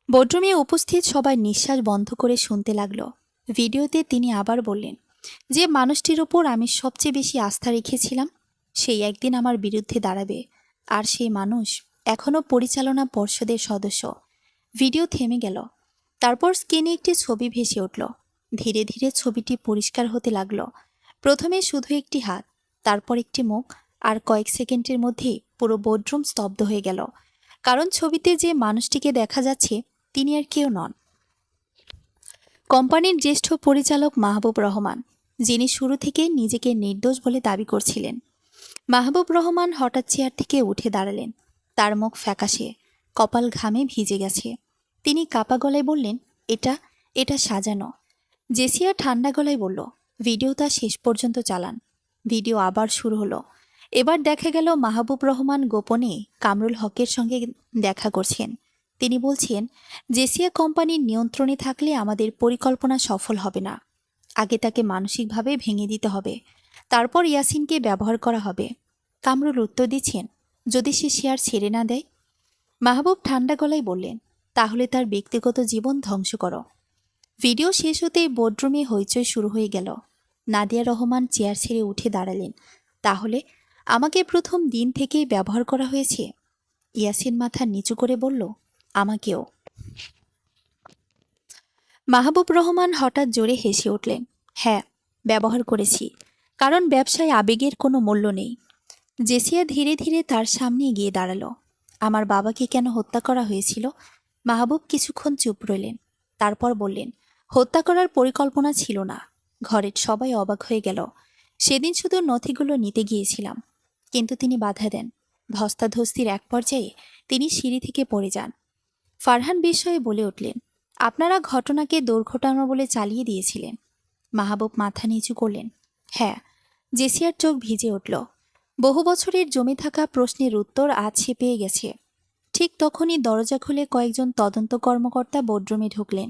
বোর্ডরুমে উপস্থিত সবাই নিঃশ্বাস বন্ধ করে শুনতে লাগলো। ভিডিওতে তিনি আবার বললেন, যে মানুষটির ওপর আমি সবচেয়ে বেশি আস্থা রেখেছিলাম সেই একদিন আমার বিরুদ্ধে দাঁড়াবে, আর সেই মানুষ এখনও পরিচালনা পর্ষদের সদস্য। ভিডিও থেমে গেল। তারপর স্ক্রিনে একটি ছবি ভেসে উঠল। ধীরে ধীরে ছবিটি পরিষ্কার হতে লাগলো। প্রথমে শুধু একটি হাত, তারপর একটি মুখ, আর কয়েক সেকেন্ডের মধ্যেই পুরো বোর্ডরুম স্তব্ধ হয়ে গেল। কারণ ছবিতে যে মানুষটিকে দেখা যাচ্ছে তিনি আর কেউ নন, কোম্পানির জ্যেষ্ঠ পরিচালক মাহবুব রহমান, যিনি শুরু থেকে নিজেকে নির্দোষ বলে দাবি করছিলেন। মাহবুব রহমান হঠাৎ চেয়ার থেকে উঠে দাঁড়ালেন। তার মুখ ফ্যাকাশে, কপাল ঘামে ভিজে গেছে। তিনি কাপা গলায় বললেন, এটা এটা সাজানো। জেসিয়া ঠান্ডা গলায় বলল, ভিডিওটা শেষ পর্যন্ত চালান। ভিডিও আবার শুরু হলো। এবার দেখা গেল মাহবুব রহমান গোপনে কামরুল হকের সঙ্গে দেখা করছেন। তিনি বলছেন, জেসিয়া কোম্পানির নিয়ন্ত্রণে থাকলে আমাদের পরিকল্পনা সফল হবে না। আগে তাকে মানসিকভাবে ভেঙে দিতে হবে, তারপর ইয়াসিনকে ব্যবহার করা হবে। কামরুল উত্তর দিচ্ছেন, যদি সে শেয়ার ছেড়ে না দেয়? মাহবুব ঠান্ডা গলায় বললেন, তাহলে তার ব্যক্তিগত জীবন ধ্বংস করো। ভিডিও শেষ হতেই বোর্ডরুমে হইচই শুরু হয়ে গেল। নাদিয়া রহমান চেয়ার ছেড়ে উঠে দাঁড়ালেন, তাহলে আমাকে প্রথম দিন থেকেই ব্যবহার করা হয়েছে? ইয়াসিন মাথা নিচু করে বলল, আমাকেও। মাহবুব রহমান হঠাৎ জোরে হেসে উঠলেন, হ্যাঁ, ব্যবহার করেছি, কারণ ব্যবসায় আবেগের কোনো মূল্য নেই। জেসিয়া ধীরে ধীরে তার সামনে গিয়ে দাঁড়ালো। আমার বাবাকে কেন হত্যা করা হয়েছিল? মাহবুব কিছুক্ষণ চুপ রইলেন, তারপর বললেন, হত্যা করার পরিকল্পনা ছিল না। ঘরের সবাই অবাক হয়ে গেল। সেদিন শুধু নথিগুলো নিতে গিয়েছিলাম, কিন্তু তিনি বাধা দেন। ধস্তাধস্তির এক পর্যায়ে তিনি সিঁড়ি থেকে পড়ে যান। ফারহান বিস্ময়ে বলে উঠলেন, আপনারা ঘটনাকে দুর্ঘটনা বলে চালিয়ে দিয়েছিলেন। মাহবুব মাথা নিচু করলেন, হ্যাঁ। জেসিয়ার চোখ ভিজে উঠল। বহু বছরের জমে থাকা প্রশ্নের উত্তর আজ সে পেয়ে গেছে। ঠিক তখনই দরজা খুলে কয়েকজন তদন্ত কর্মকর্তা বোর্ডরুমে ঢুকলেন।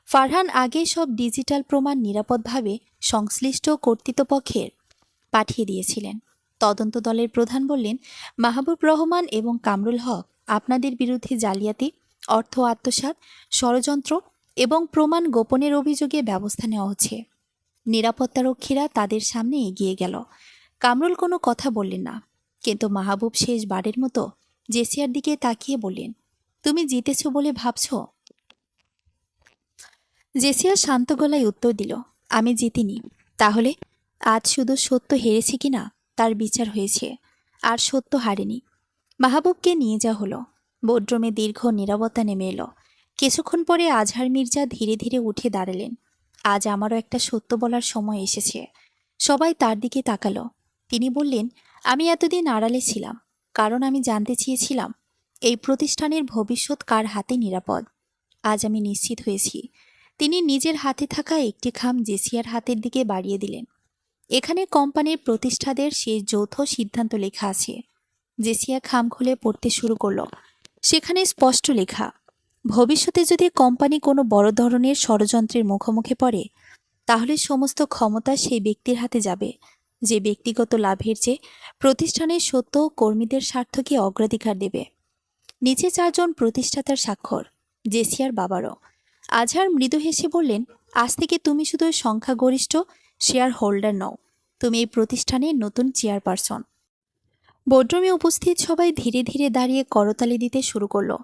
ফারহান আগেই সব ডিজিটাল প্রমাণ নিরাপদভাবে সংশ্লিষ্ট কর্তৃপক্ষের পাঠিয়ে দিয়েছিলেন। তদন্ত দলের প্রধান বললেন, মাহবুব রহমান এবং কামরুল হক আপনাদের বিরুদ্ধে জালিয়াতি, অর্থ আত্মসাৎ, ষড়যন্ত্র এবং প্রমাণ গোপনের অভিযোগে ব্যবস্থা নেওয়া হচ্ছে। নিরাপত্তারক্ষীরা তাদের সামনে এগিয়ে গেল। কামরুল কোনো কথা বললেন না, কিন্তু মাহবুব শেষবারের মতো জেসিয়ার দিকে তাকিয়ে বললেন, তুমি জিতেছ বলে ভাবছ? জেসিয়া শান্ত গলায় উত্তর দিল, আমি জিতিনি। তাহলে? আজ শুধু সত্য হেরেছে কিনা তার বিচার হয়েছে, আর সত্য হারেনি। মাহবুবকে নিয়ে যাওয়া হলো। বোর্ডরুমে দীর্ঘ নীরবতা নেমে এলো। কিছুক্ষণ পরে আজহার মির্জা ধীরে ধীরে উঠে দাঁড়ালেন। আজ আমারও একটা সত্য বলার সময় এসেছে। সবাই তার দিকে তাকালো। তিনি বললেন, আমি এতদিন আড়ালে ছিলাম, কারণ আমি জানতে চেয়েছিলাম এই প্রতিষ্ঠানের ভবিষ্যৎ কার হাতে নিরাপদ। আজ আমি নিশ্চিত হয়েছি। তিনি নিজের হাতে থাকা একটি খাম জেসিয়ার হাতের দিকে বাড়িয়ে দিলেন। এখানে কোম্পানির প্রতিষ্ঠাদের শেষ যৌথ সিদ্ধান্ত লেখা আছে। জেসিয়া খাম খুলে পড়তে শুরু করল। সেখানে স্পষ্ট লেখা, ভবিষ্যতে যদি কোম্পানি কোনো বড় ধরনের ষড়যন্ত্রের মুখোমুখি পড়ে, তাহলে সমস্ত ক্ষমতা সেই ব্যক্তির হাতে যাবে যে ব্যক্তিগত লাভের চেয়ে প্রতিষ্ঠানের সত্য ও কর্মীদের স্বার্থকে অগ্রাধিকার দেবে। নিচে 4 জন প্রতিষ্ঠাতার স্বাক্ষর, জেসিয়ার বাবারও। আজহার মৃদু হেসে বললেন, আজ থেকে তুমি শুধু সংখ্যাগরিষ্ঠ শেয়ার হোল্ডার নও, তুমি এই প্রতিষ্ঠানের নতুন চেয়ারপারসন। বোর্ডরুমে উপস্থিত সবাই ধীরে ধীরে দাঁড়িয়ে করতালি দিতে শুরু করলো।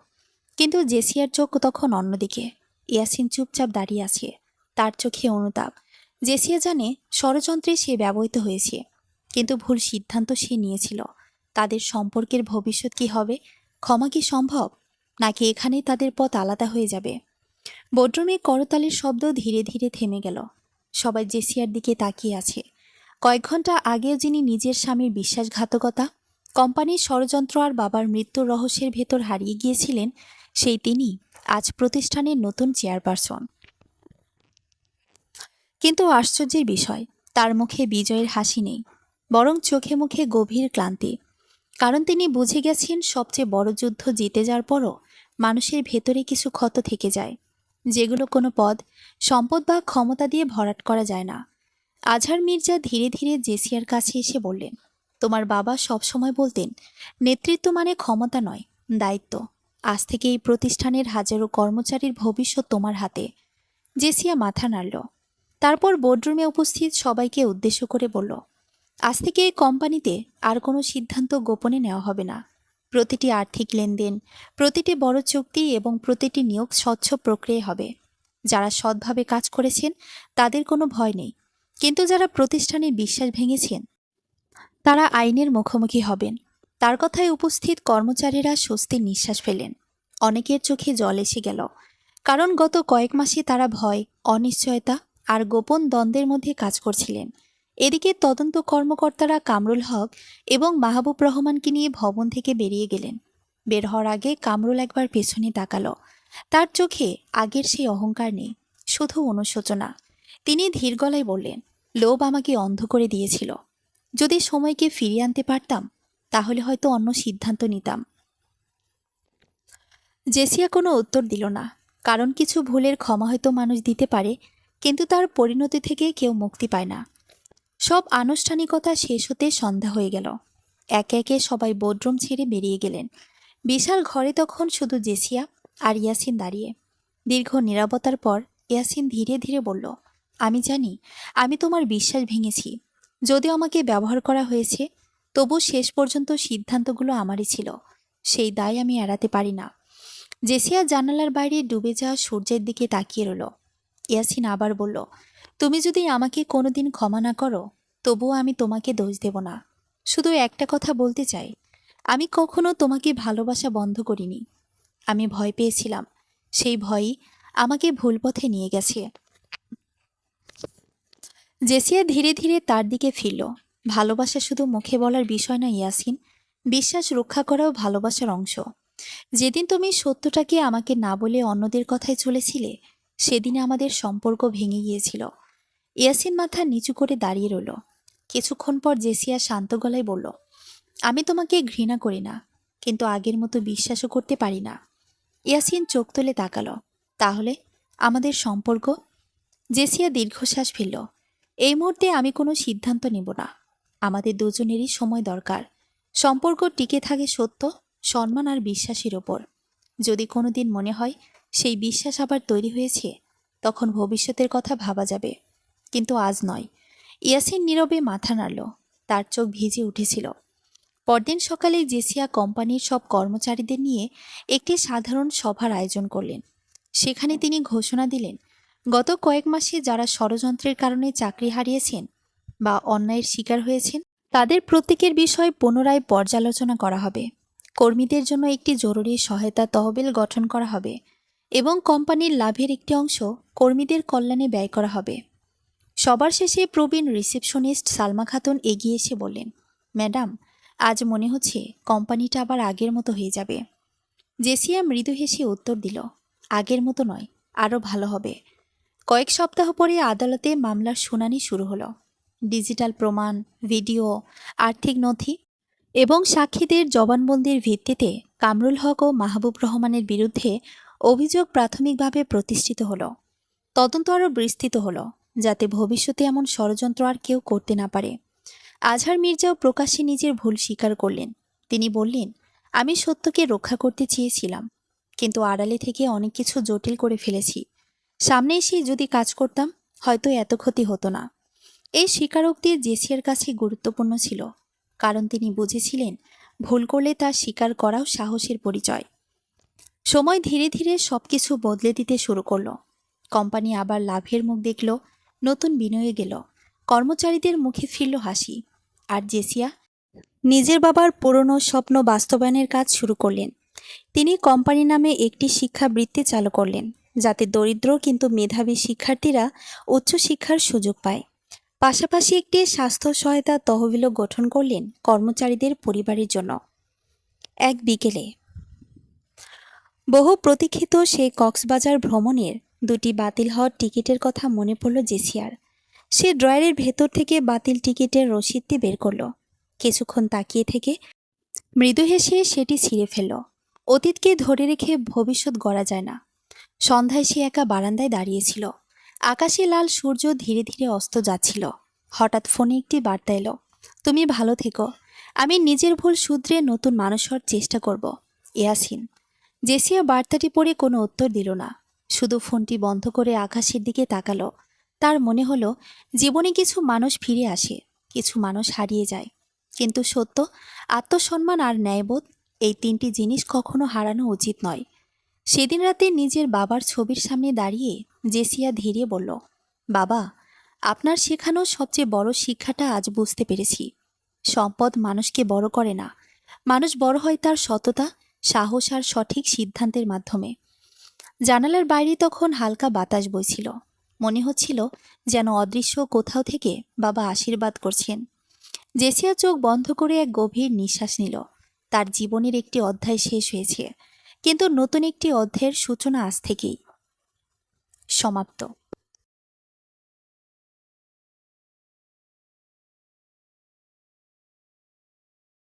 কিন্তু জেসিয়ার চোখ তখন অন্যদিকে। ইয়াসিন চুপচাপ দাঁড়িয়ে আছে, তার চোখে অনুতাপ। জেসিয়া জানে ষড়যন্ত্রে সে ব্যবহৃত হয়েছে, কিন্তু ভুল সিদ্ধান্ত সে নিয়েছিল। তাদের সম্পর্কের ভবিষ্যৎ কি হবে? ক্ষমা কি সম্ভব, নাকি এখানেই তাদের পথ আলাদা হয়ে যাবে? বোর্ডরুমে করতালির শব্দ ধীরে ধীরে থেমে গেল। সবাই জেসিয়ার দিকে তাকিয়ে আছে। কয়েক ঘন্টা আগেও যিনি নিজের স্বামীর বিশ্বাসঘাতকতা, কোম্পানির ষড়যন্ত্র আর বাবার মৃত্যুর রহস্যের ভেতর হারিয়ে গিয়েছিলেন, সেই তিনি আজ প্রতিষ্ঠানের নতুন চেয়ারপারসন। কিন্তু আশ্চর্যের বিষয়, তার মুখে বিজয়ের হাসি নেই, বরং চোখে মুখে গভীর ক্লান্তি। কারণ তিনি বুঝে গেছেন সবচেয়ে বড় যুদ্ধ জিতে যাওয়ার পরও মানুষের ভেতরে কিছু ক্ষত থেকে যায়, যেগুলো কোনো পদ, সম্পদ বা ক্ষমতা দিয়ে ভরাট করা যায় না। আজহার মির্জা ধীরে ধীরে জেসিয়ার কাছে এসে বললেন, তোমার বাবা সবসময় বলতেন, নেতৃত্ব মানে ক্ষমতা নয়, দায়িত্ব। আজ থেকে এই প্রতিষ্ঠানের হাজারো কর্মচারীর ভবিষ্যৎ তোমার হাতে। জেসিয়া মাথা নাড়ল। তারপর বোর্ডরুমে উপস্থিত সবাইকে উদ্দেশ্য করে বলল, আজ থেকে এই কোম্পানিতে আর কোনো সিদ্ধান্ত গোপনে নেওয়া হবে না। প্রতিটি আর্থিক লেনদেন, প্রতিটি বড় চুক্তি এবং প্রতিটি নিয়োগ স্বচ্ছ প্রক্রিয়া হবে। যারা সৎভাবে কাজ করেছেন তাদের কোনো ভয় নেই, কিন্তু যারা প্রতিষ্ঠানের বিশ্বাস ভেঙেছেন তারা আইনের মুখোমুখি হবেন। তার কথায় উপস্থিত কর্মচারীরা স্বস্তির নিঃশ্বাস ফেলেন। অনেকের চোখে জল এসে গেল, কারণ গত কয়েক মাসে তারা ভয়, অনিশ্চয়তা আর গোপন দ্বন্দ্বের মধ্যে কাজ করছিলেন। এদিকে তদন্ত কর্মকর্তারা কামরুল হক এবং মাহবুব রহমানকে নিয়ে ভবন থেকে বেরিয়ে গেলেন। বের হওয়ার আগে কামরুল একবার পেছনে তাকালো। তার চোখে আগের সেই অহংকার নেই, শুধু অনুশোচনা। তিনি ধীর গলায় বললেন, লোভ আমাকে অন্ধ করে দিয়েছিল। যদি সময়কে ফিরিয়ে আনতে পারতাম, তাহলে হয়তো অন্য সিদ্ধান্ত নিতাম। জেসিয়া কোনো উত্তর দিল না, কারণ কিছু ভুলের ক্ষমা হয়তো মানুষ দিতে পারে, কিন্তু তার পরিণতি থেকে কেউ মুক্তি পায় না। সব আনুষ্ঠানিকতা শেষ হতে সন্ধ্যা হয়ে গেল। একে একে সবাই বোর্ডরুম ছেড়ে বেরিয়ে গেলেন। বিশাল ঘরে তখন শুধু জেসিয়া আর ইয়াসিন দাঁড়িয়ে। দীর্ঘ নীরবতার পর ইয়াসিন ধীরে ধীরে বলল, আমি জানি আমি তোমার বিশ্বাস ভেঙেছি। যদিও আমাকে ব্যবহার করা হয়েছে, তবু শেষ পর্যন্ত সিদ্ধান্তগুলো আমারই ছিল। সেই দায় আমি এড়াতে পারি না। জেসিয়া জানালার বাইরে ডুবে যাওয়া সূর্যের দিকে তাকিয়ে রইল। ইয়াসিন আবার বলল, তুমি যদি আমাকে কোনোদিন ক্ষমা না করো, তবুও আমি তোমাকে দোষ দেব না। শুধু একটা কথা বলতে চাই, আমি কখনো তোমাকে ভালোবাসা বন্ধ করিনি। আমি ভয় পেয়েছিলাম, সেই ভয়ই আমাকে ভুল পথে নিয়ে গেছে। জেসিয়া ধীরে ধীরে তার দিকে ফিরল। ভালোবাসা শুধু মুখে বলার বিষয় না ইয়াসিন, বিশ্বাস রক্ষা করাও ভালোবাসার অংশ। যেদিন তুমি সত্যটাকে আমাকে না বলে অন্যদের কথায় চলেছিলে, সেদিনে আমাদের সম্পর্ক ভেঙে গিয়েছিল। ইয়াসিন মাথা নিচু করে দাঁড়িয়ে রইল। কিছুক্ষণ পর জেসিয়া শান্ত গলায় বলল, আমি তোমাকে ঘৃণা করি না, কিন্তু আগের মতো বিশ্বাসও করতে পারি না। ইয়াসিন চোখ তুলে তাকালো, তাহলে আমাদের সম্পর্ক? জেসিয়া দীর্ঘশ্বাস ফেলল, এই মুহূর্তে আমি কোনো সিদ্ধান্ত নেব না। আমাদের দুজনেরই সময় দরকার। সম্পর্ক টিকে থাকে সত্য, সম্মান আর বিশ্বাসের ওপর। যদি কোনোদিন মনে হয় সেই বিশ্বাস আবার তৈরি হয়েছে, তখন ভবিষ্যতের কথা ভাবা যাবে, কিন্তু আজ নয়। ইয়াসিন নীরবে মাথা নাড়ল, তার চোখ ভিজে উঠেছিল। পরদিন সকালে জেসিয়া কোম্পানির সব কর্মচারীদের নিয়ে একটি সাধারণ সভার আয়োজন করলেন। সেখানে তিনি ঘোষণা দিলেন, গত কয়েক মাসে যারা ষড়যন্ত্রের কারণে চাকরি হারিয়েছেন, বা অন্যায়ের শিকার হয়েছেন, তাদের প্রত্যেকের বিষয় পুনরায় পর্যালোচনা করা হবে। কর্মীদের জন্য একটি জরুরি সহায়তা তহবিল গঠন করা হবে এবং কোম্পানির লাভের একটি অংশ কর্মীদের কল্যাণে ব্যয় করা হবে। সবার শেষে প্রবীণ রিসেপশনিস্ট সালমা খাতুন এগিয়ে এসে বললেন, ম্যাডাম, আজ মনে হচ্ছে কোম্পানিটা আবার আগের মতো হয়ে যাবে। জেসিয়া মৃদু হেসে উত্তর দিল, আগের মতো নয়, আরও ভালো হবে। কয়েক সপ্তাহ পরে আদালতে মামলার শুনানি শুরু হলো। ডিজিটাল প্রমাণ, ভিডিও, আর্থিক নথি এবং সাক্ষীদের জবানবন্দির ভিত্তিতে কামরুল হক ও মাহবুব রহমানের বিরুদ্ধে অভিযোগ প্রাথমিকভাবে প্রতিষ্ঠিত হলো। তদন্ত আরও বিস্তৃত হলো, যাতে ভবিষ্যতে এমন ষড়যন্ত্র আর কেউ করতে না পারে। আজহার মির্জাও প্রকাশ্যে নিজের ভুল স্বীকার করলেন। তিনি বললেন, আমি সত্যকে রক্ষা করতে চেয়েছিলাম, কিন্তু আড়ালে থেকে অনেক কিছু জটিল করে ফেলেছি। সামনে এসে যদি কাজ করতাম, হয়তো এত ক্ষতি হতো না। এই স্বীকারোক্তি জেসিয়ার কাছে গুরুত্বপূর্ণ ছিল, কারণ তিনি বুঝেছিলেন ভুল করলে তা স্বীকার করাও সাহসের পরিচয়। সময় ধীরে ধীরে সবকিছু বদলে দিতে শুরু করলো। কোম্পানি আবার লাভের মুখ দেখল, নতুন বিনিয়োগে গেল, কর্মচারীদের মুখে ফিরল হাসি। আর জেসিয়া নিজের বাবার পুরনো স্বপ্ন বাস্তবায়নের কাজ শুরু করলেন। তিনি কোম্পানি নামে একটি শিক্ষাবৃত্তি চালু করলেন, যাতে দরিদ্র কিন্তু মেধাবী শিক্ষার্থীরা উচ্চশিক্ষার সুযোগ পায়। পাশাপাশি একটি স্বাস্থ্য সহায়তা তহবিলও গঠন করলেন কর্মচারীদের পরিবারের জন্য। এক বিকেলে বহু প্রতীক্ষিত সেই কক্সবাজার ভ্রমণের দুটি বাতিল হওয়ার টিকিটের কথা মনে পড়ল জেসিয়ার। সে ড্রয়ারের ভেতর থেকে বাতিল টিকিটের রসিদটি বের করল। কিছুক্ষণ তাকিয়ে থেকে মৃদু হেসে সেটি ছিঁড়ে ফেলল। অতীতকে ধরে রেখে ভবিষ্যৎ গড়া যায় না। সন্ধ্যায় সে একা বারান্দায় দাঁড়িয়েছিল। আকাশে লাল সূর্য ধীরে ধীরে অস্ত যাচ্ছিল। হঠাৎ ফোনে একটি বার্তা এলো, তুমি ভালো থেকো, আমি নিজের ভুল শুধরে নতুন মানুষ হওয়ার চেষ্টা করব, ইয়াসিন। জেসিয়া বার্তাটি পড়ে কোনো উত্তর দিল না, শুধু ফোনটি বন্ধ করে আকাশের দিকে তাকালো। তার মনে হলো, জীবনে কিছু মানুষ ফিরে আসে, কিছু মানুষ হারিয়ে যায়, কিন্তু সত্য, আত্মসম্মান আর ন্যায়বোধ, এই তিনটি জিনিস কখনো হারানো উচিত নয়। সেদিন রাতে নিজের বাবার ছবির সামনে দাঁড়িয়ে জেসিয়া ধীরে বলল, বাবা, আপনার শেখানো সবচেয়ে বড় শিক্ষাটা আজ বুঝতে পেরেছি। সম্পদ মানুষকে বড় করে না, মানুষ বড় হয় তার সততা, সাহস আর সঠিক সিদ্ধান্তের মাধ্যমে। জানালার বাইরে তখন হালকা বাতাস বইছিল। মনে হচ্ছিল যেন অদৃশ্য কোথাও থেকে বাবা আশীর্বাদ করছেন। জেসিয়া চোখ বন্ধ করে এক গভীর নিঃশ্বাস নিল। তার জীবনের একটি অধ্যায় শেষ হয়েছে, কিন্তু নতুন একটি অধ্যায়ের সূচনা আজ থেকেই। সমাপ্ত।